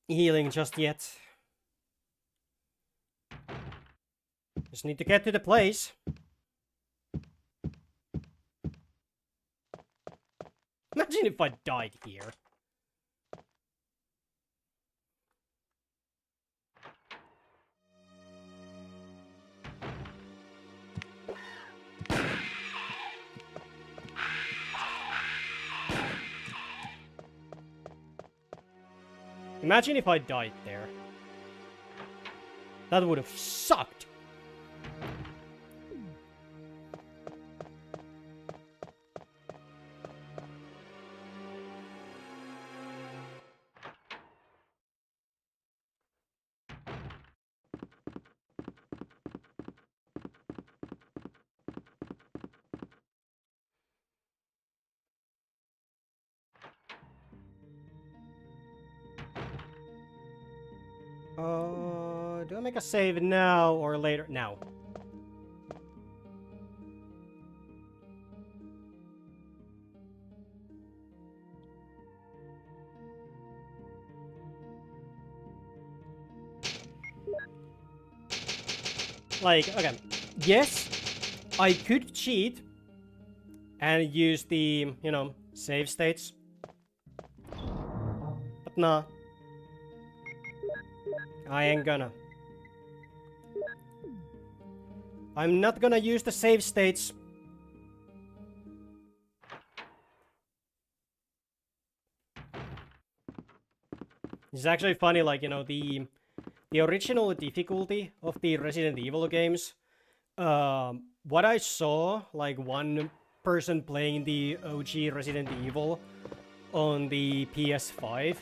healing just yet. Just need to get to the place. Imagine if I died here. Imagine if I died there. That would have sucked. Do I make a save now or later? Now. Like, okay. Yes, I could cheat and use the, you know, save states. But nah. I ain't gonna. I'm not gonna use the save states. It's actually funny, like, you know, the original difficulty of the Resident Evil games. What I saw, like, one person playing the OG Resident Evil on the PS5,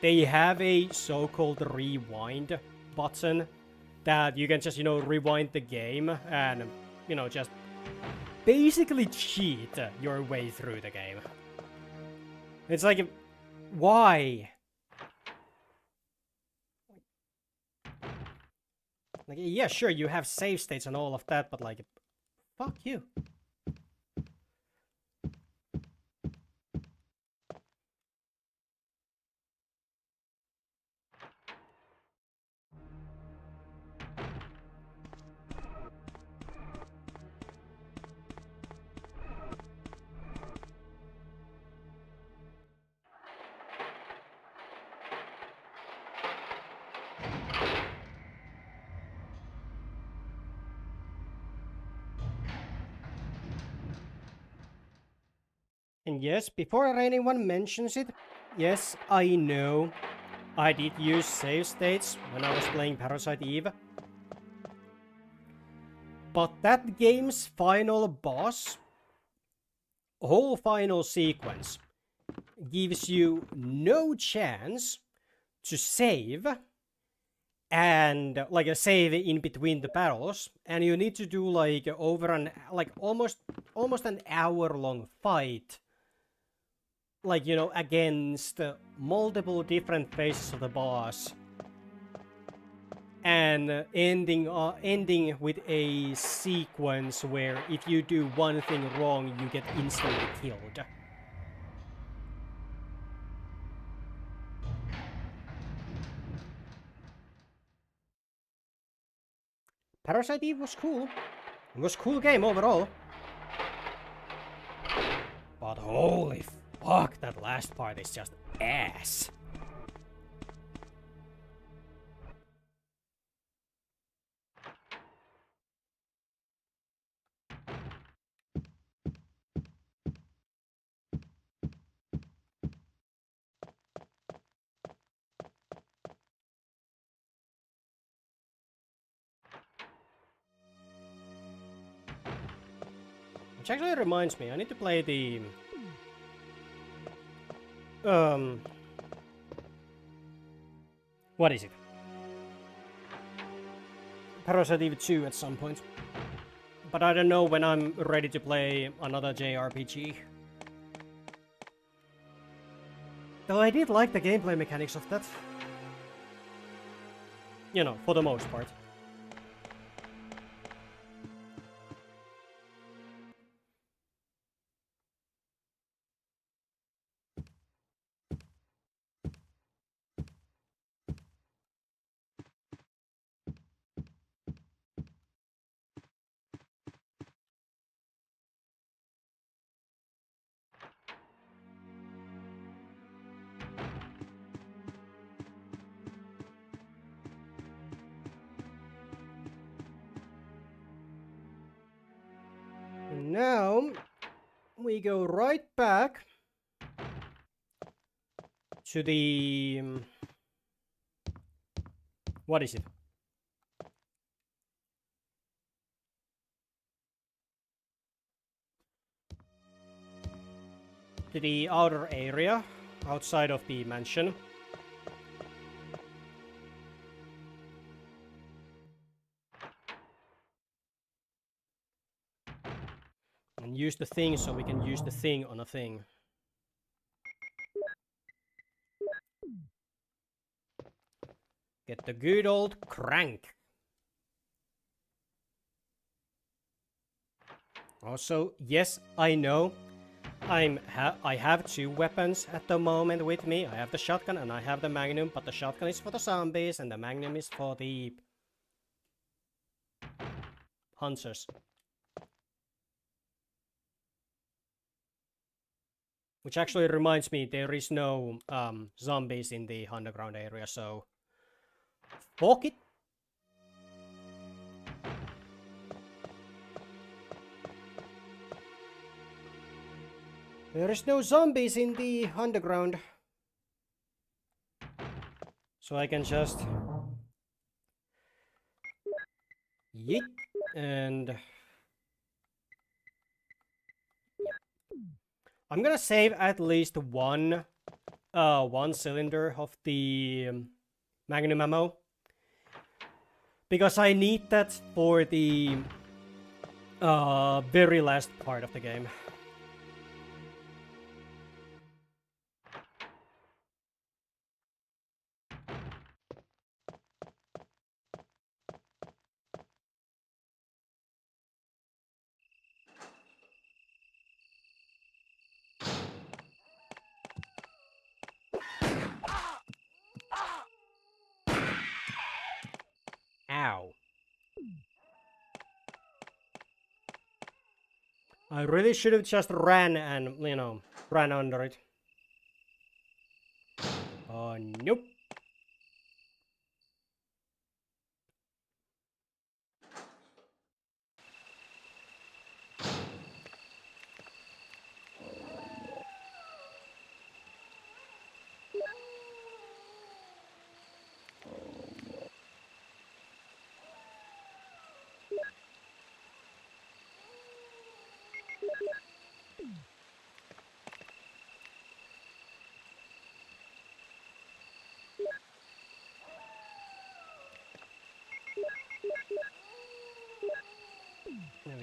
they have a so-called rewind button that you can just, you know, rewind the game and, you know, just basically cheat your way through the game. It's like, why? Like, yeah, sure, you have save states and all of that, but like, fuck you. And yes, before anyone mentions it, yes, I know I did use save states when I was playing Parasite Eve. But that game's final boss, whole final sequence, gives you no chance to save and like a save in between the battles, and you need to do like over an almost an hour long fight, like, you know, against multiple different phases of the boss, and ending with a sequence where if you do one thing wrong you get instantly killed. Parasite Eve was cool. It was a cool game overall. But holy fuck, that last part is just ass. Which actually reminds me, I need to play the what is it? Parasite Eve 2 at some point. But I don't know when I'm ready to play another JRPG. Though I did like the gameplay mechanics of that. You know, for the most part. And now we go right back to the what is it? To the outer area outside of the mansion. And use the thing so we can use the thing on a thing. Get the good old crank. Also, yes, I know I have two weapons at the moment with me. I have the shotgun and I have the magnum, but the shotgun is for the zombies and the magnum is for the hunters. Which actually reminds me, there is no zombies in the underground area, so fuck it. There is no zombies in the underground. So I can just yeet and I'm gonna save at least one cylinder of the magnum ammo because I need that for the very last part of the game. Ow. I really should have just ran and, you know, ran under it. Oh, nope.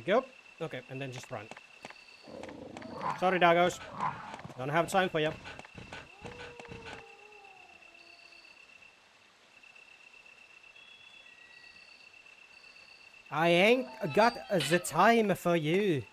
go. Okay, and then just run. Sorry, doggos. Don't have time for you. I ain't got the time for you.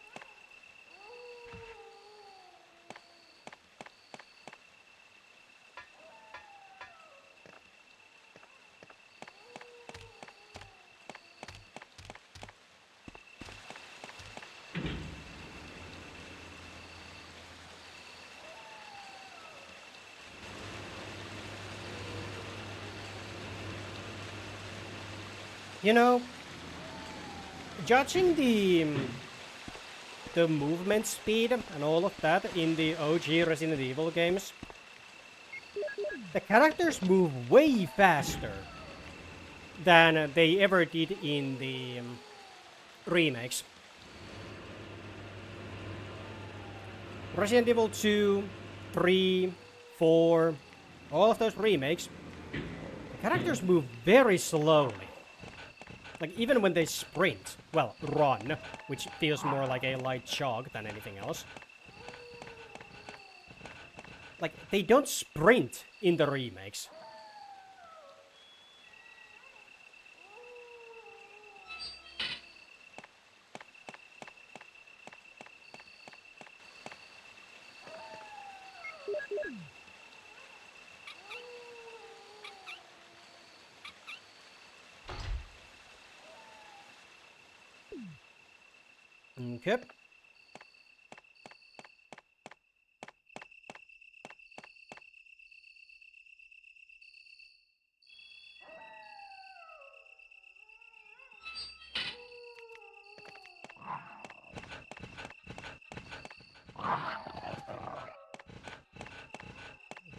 You know, judging the movement speed and all of that in the OG Resident Evil games, the characters move way faster than they ever did in the remakes. Resident Evil 2, 3, 4, all of those remakes, the characters move very slowly. Like, even when they sprint, well, run, which feels more like a light jog than anything else. Like, they don't sprint in the remakes. Okay.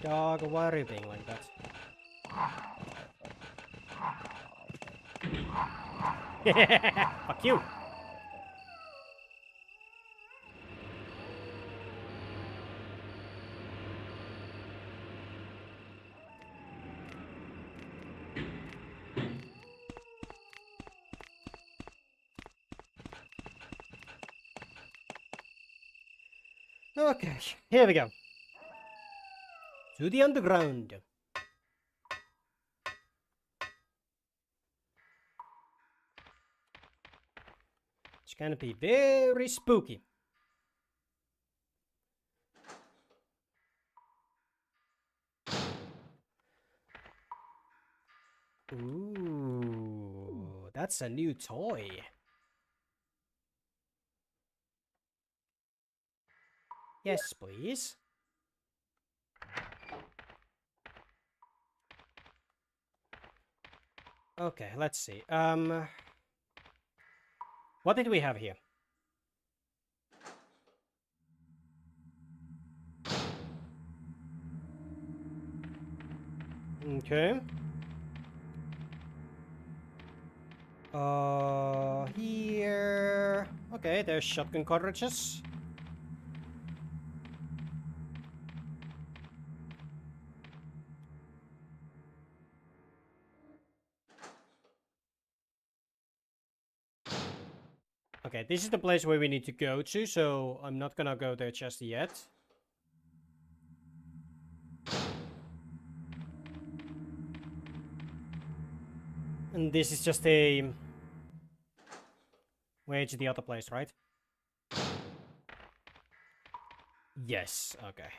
Dog, why are you being like that? Fuck you! Okay, here we go. To the underground. It's gonna be very spooky. Ooh, that's a new toy. Yes, please. Okay, let's see. What did we have here? Okay. Here. Okay, there's shotgun cartridges. Okay, this is the place where we need to go to, so I'm not gonna go there just yet. And this is just a way to the other place, right? Yes, okay.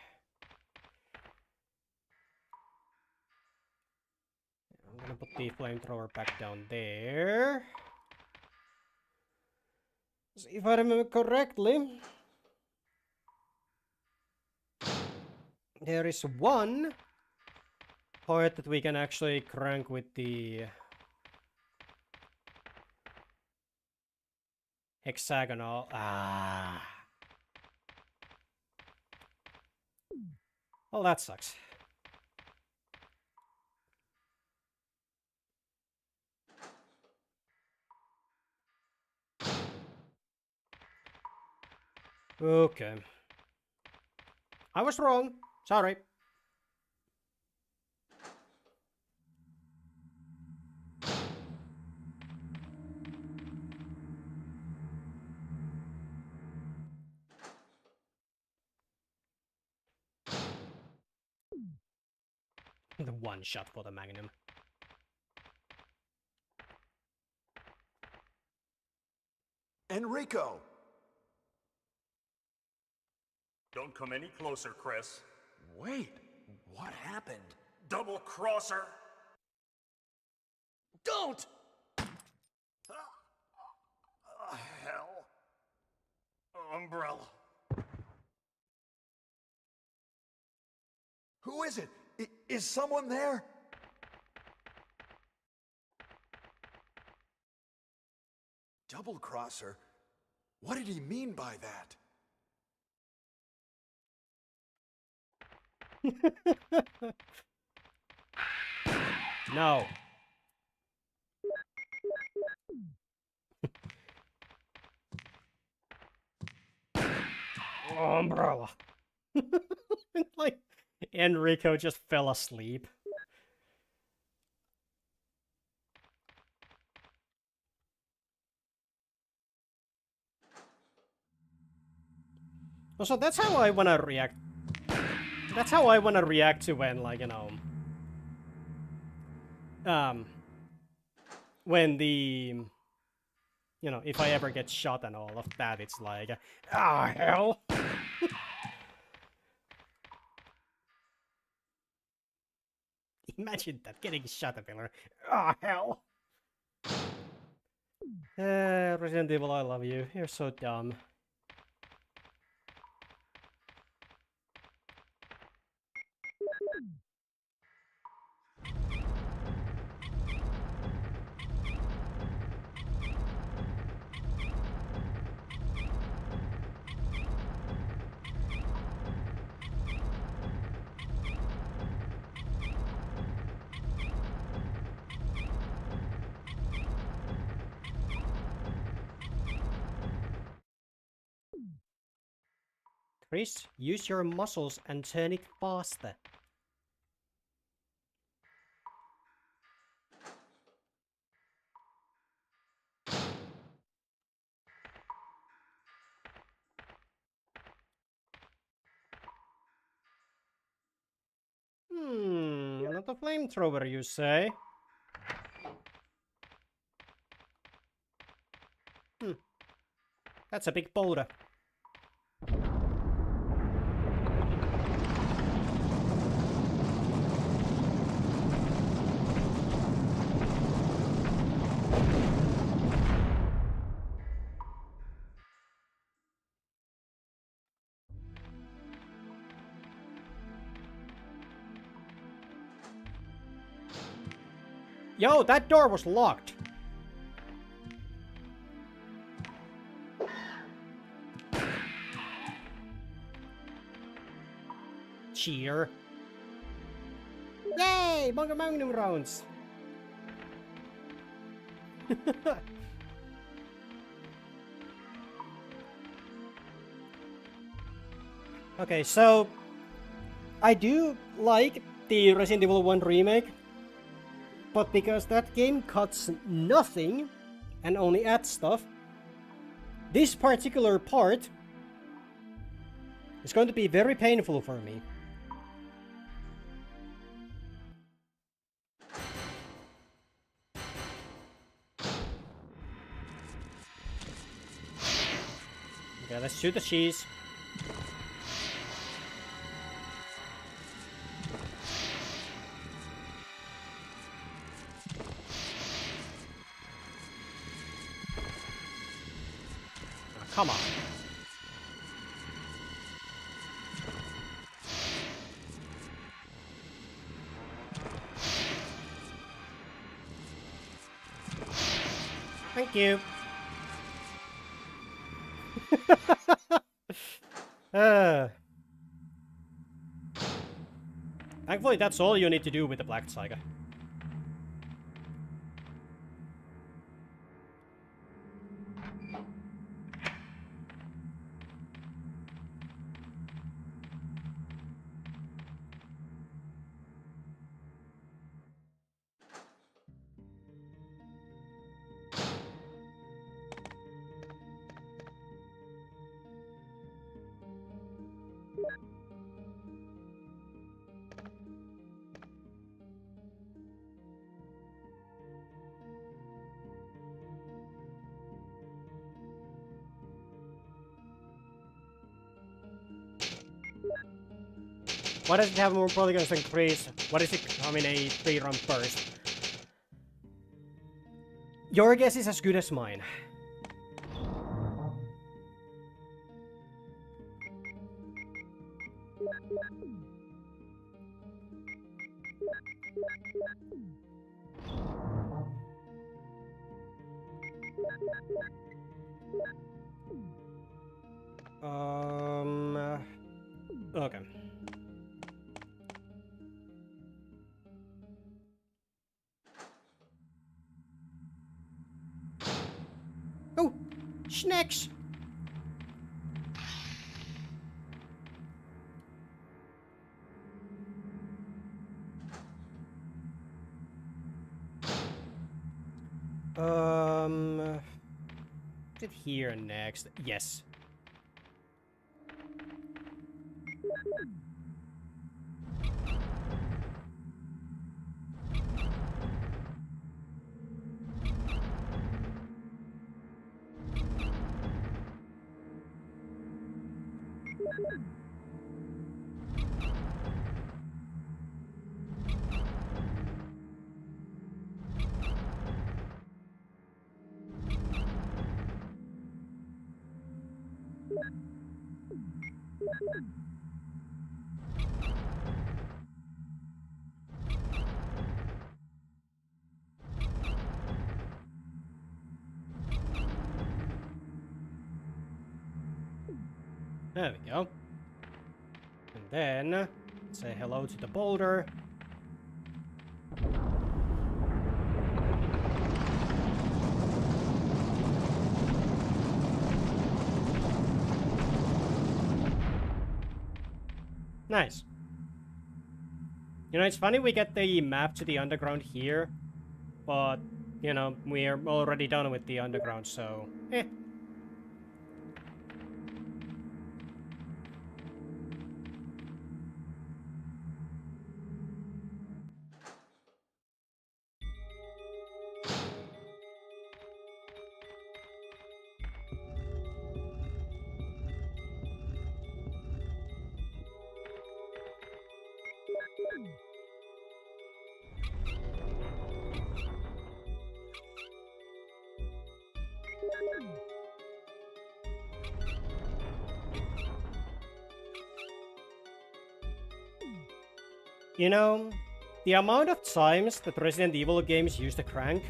I'm gonna put the flamethrower back down there. So if I remember correctly, there is one part that we can actually crank with the hexagonal. Well, that sucks. Okay. I was wrong. Sorry. The one shot for the Magnum. Enrico! Don't come any closer, Chris. Wait, what happened? Double crosser! Don't! Hell. Umbrella. Who is it? Is someone there? Double crosser? What did he mean by that? No. Umbrella. Like, Enrico just fell asleep. Also, that's how I wanna react. That's how I wanna react to when, like, when the, if I ever get shot and all of that, it's like, ah, hell. Imagine that, getting shot at Miller. Ah, hell. Resident Evil, I love you. You're so dumb. Chris, use your muscles and turn it faster. Not a flamethrower, you say? That's a big boulder. Yo, that door was locked. Cheer. Yay! Bunga Magnum rounds! Okay, so I do like the Resident Evil 1 remake, but because that game cuts nothing and only adds stuff, this particular part is going to be very painful for me. Okay, let's shoot the cheese. Oh, come on. Thank you. Thankfully, that's all you need to do with the Black Tiger. Why does it have more polygons than Chris? What is it coming a 3-run burst? Your guess is as good as mine. Okay. Oh, snacks. Is it here next? Yes. There we go. And then say hello to the boulder. Nice. You know, it's funny we get the map to the underground here, but, you know, we're already done with the underground, so, eh. You know, the amount of times that Resident Evil games use the crank.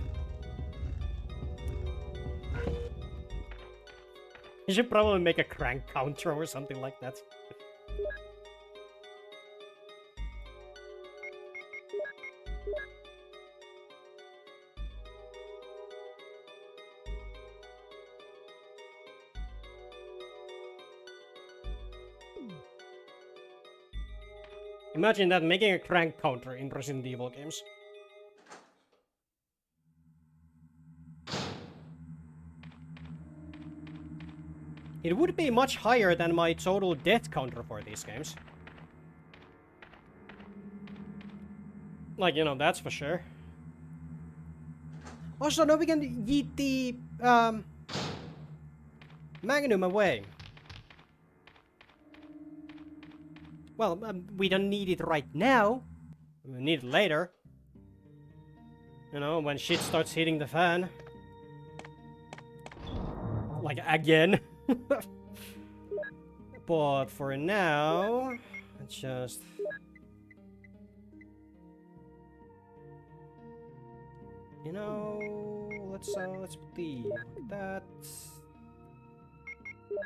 You should probably make a crank counter or something like that. Imagine that, making a crank counter in Resident Evil games. It would be much higher than my total death counter for these games. Like, you know, that's for sure. Also, now we can yeet the Magnum away. Well, we don't need it right now. We need it later. You know, when shit starts hitting the fan. Like, again. But for now, let's just... You know, let's put the like that. There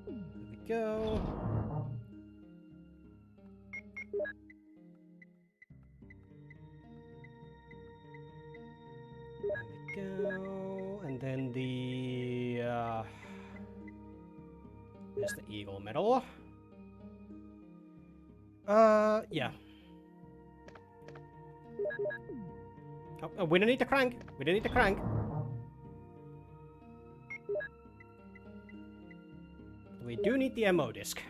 we go. There we go. And then the there's the Eagle Medal. Yeah. Oh, we don't need the crank. We don't need the crank. We do need the ammo disc.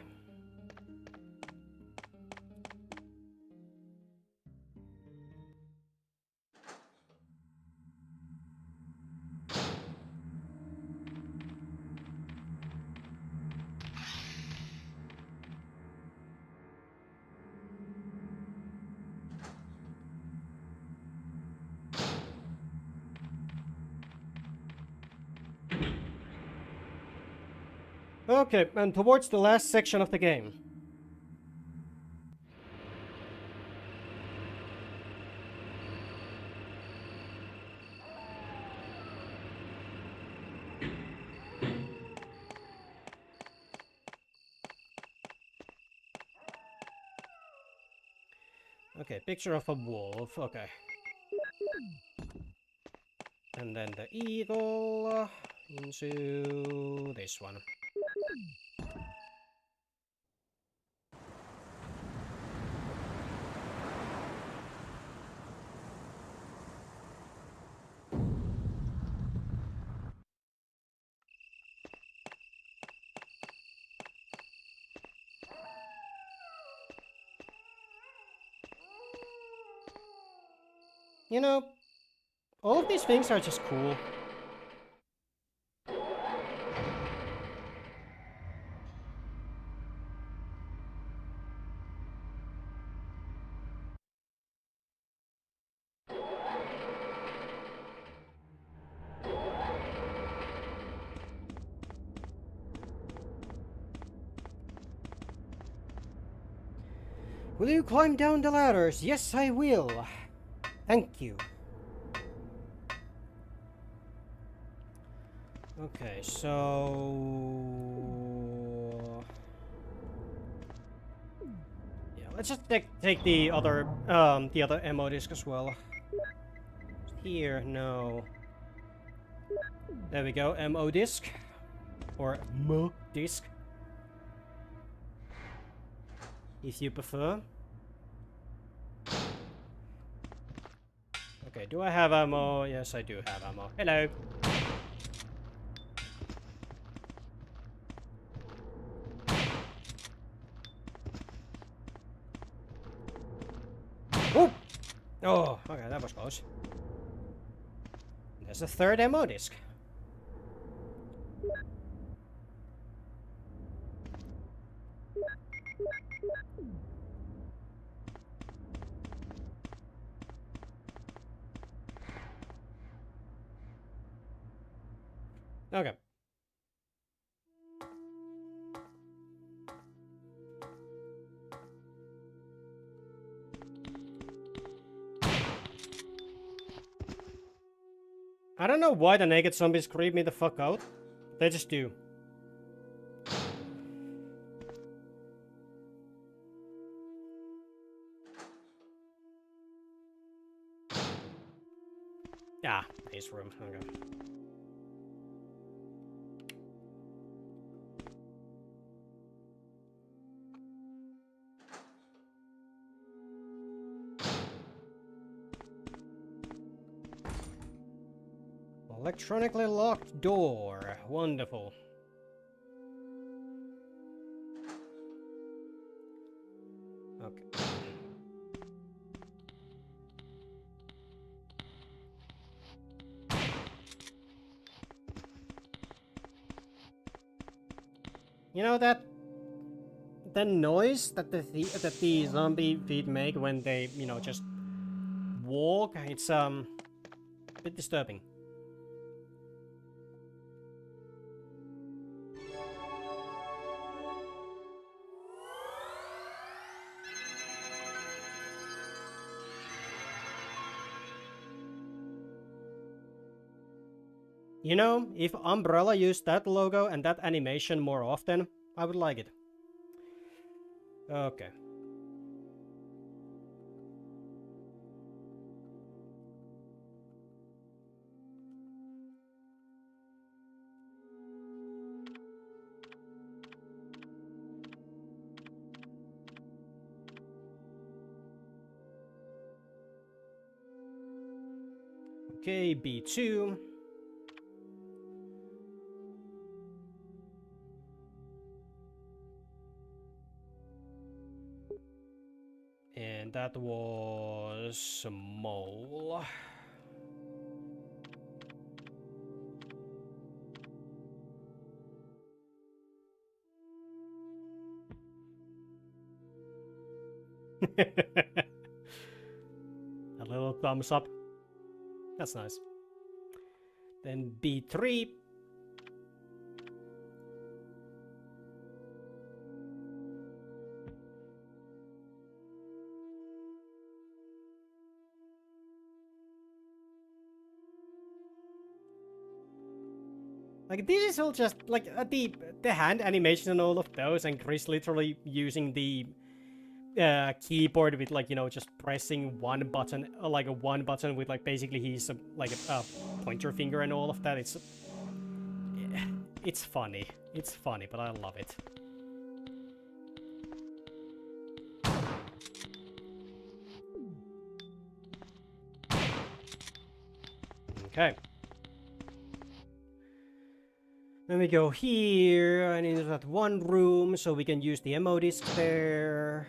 Okay, and towards the last section of the game. Okay, picture of a wolf, okay. And then the eagle into this one. You know, all of these things are just cool. Will you climb down the ladders? Yes, I will. Thank you. Okay, so... yeah, let's just take the other ammo disc as well. Here, no. There we go, ammo disc. Or ammo disc. If you prefer. Okay, do I have ammo? Yes, I do have ammo. Hello. Oh! Oh, okay, that was close. There's a third ammo disc. Okay. I don't know why the naked zombies creep me the fuck out. They just do. Ah, this room. Okay. Electronically locked door. Wonderful. Okay. You know that the noise that the zombie feet make when they, you know, just walk, it's a bit disturbing. You know, if Umbrella used that logo and that animation more often, I would like it. Okay. Okay, B2. And that was a mole. A little thumbs up. That's nice. Then B3. Like, this is all just, like, the hand animation and all of those, and Chris literally using the keyboard with, like, you know, just pressing one button, like a one button with, like, basically he's like a pointer finger and all of that. It's funny. It's funny, but I love it. Okay. Then we go here, and into that one room, so we can use the ammo disc there.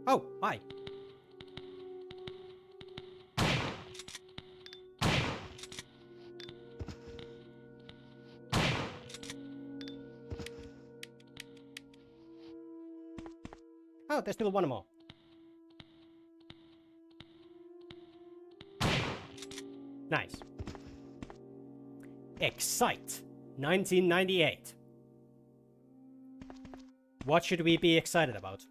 Oh, hi. Oh, there's still one more. Nice. Excite, 1998. What should we be excited about?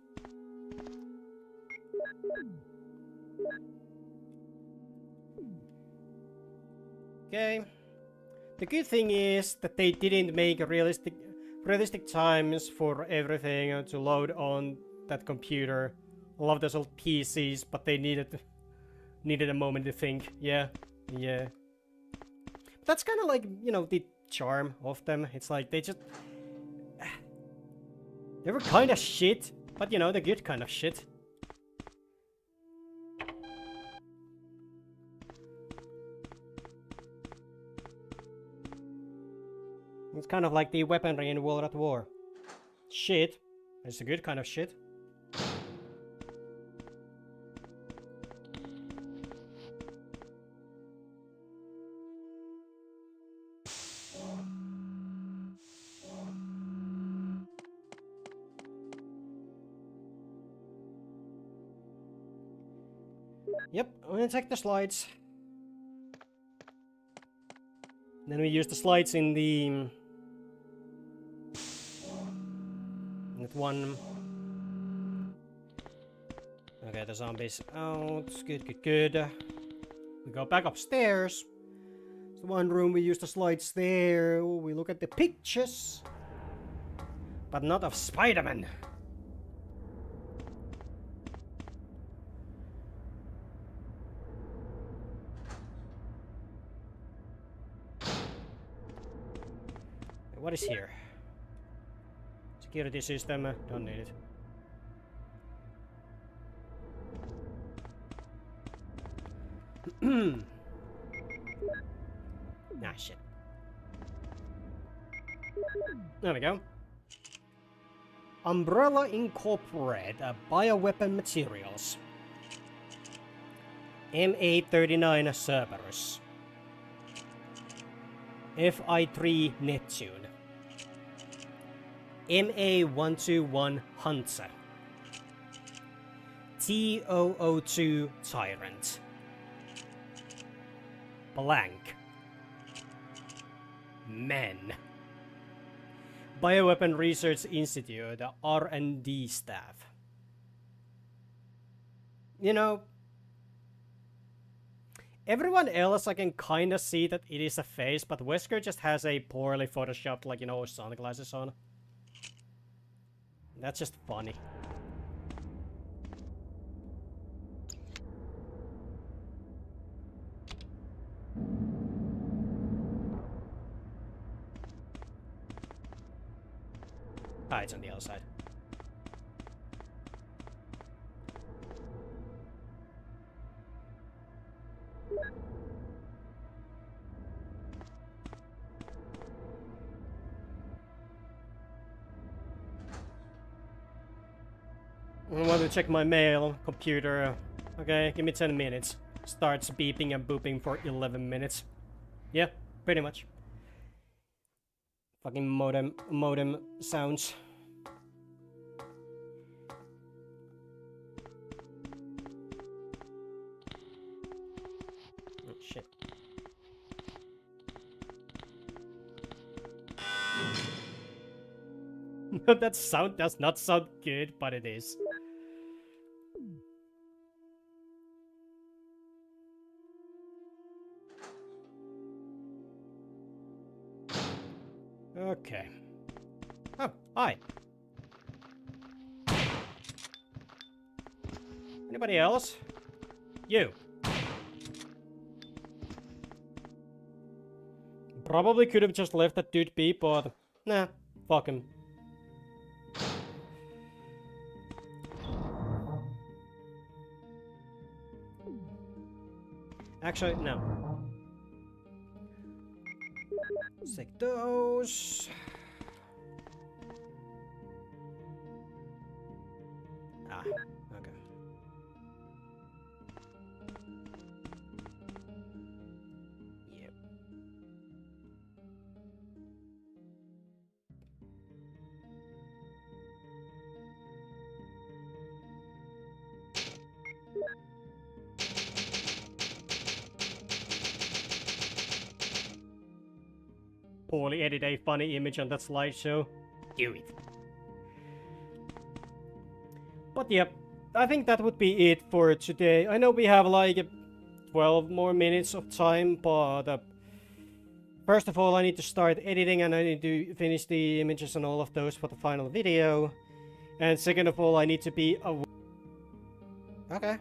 Okay. The good thing is that they didn't make realistic times for everything to load on that computer. I love those old PCs, but they needed a moment to think. Yeah. That's kind of like, you know, the charm of them. It's like they were kind of shit, but you know, the good kind of shit. It's kind of like the weaponry in World at War. Shit. It's a good kind of shit. Yep, I'm gonna check the slides. Then we use the slides in the... that one. Okay, the zombies out. Good. We go back upstairs. It's the one room we use the slides there. We look at the pictures. But not of Spider-Man. What is here? Security system, don't need it. Nah, shit. There we go. Umbrella Incorporated, Bioweapon Materials. MA39 Cerberus. FI3 Neptune. MA121 Hunter. T002 Tyrant. Blank. Men. Bioweapon Research Institute, R&D staff. You know, everyone else I can kind of see that it is a face, but Wesker just has a poorly photoshopped, like, you know, sunglasses on. That's just funny. Ah, it's on the other side. I want to check my mail, computer. Okay, give me 10 minutes. Starts beeping and booping for 11 minutes. Yeah, pretty much. Fucking modem sounds. Oh shit. That sound does not sound good, but it is. Okay. Oh, hi. Anybody else? You. Probably could have just left that dude be, but nah, fuck him. Actually, no. Let's take those. Ah, okay. Yep. Poorly edit a funny image on that slideshow. Do it. But yep, I think that would be it for today. I know we have like 12 more minutes of time, but first of all I need to start editing and I need to finish the images and all of those for the final video. And second of all I need to be Okay.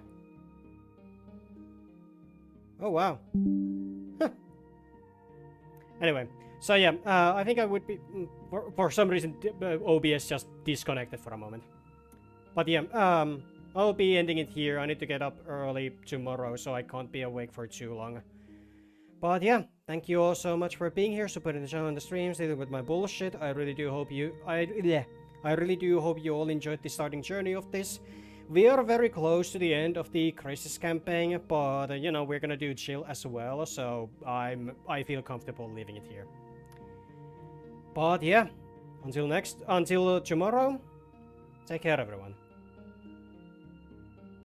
Oh wow. Anyway, so yeah, I think I would be, for some reason, OBS just disconnected for a moment. But yeah, I'll be ending it here. I need to get up early tomorrow, so I can't be awake for too long. But yeah, thank you all so much for being here, supporting the channel and the streams, dealing with my bullshit. I really do hope you, I really do hope you all enjoyed the starting journey of this. We are very close to the end of the Crisis campaign, but you know, we're gonna do chill as well, so I feel comfortable leaving it here. But yeah, until tomorrow, take care everyone.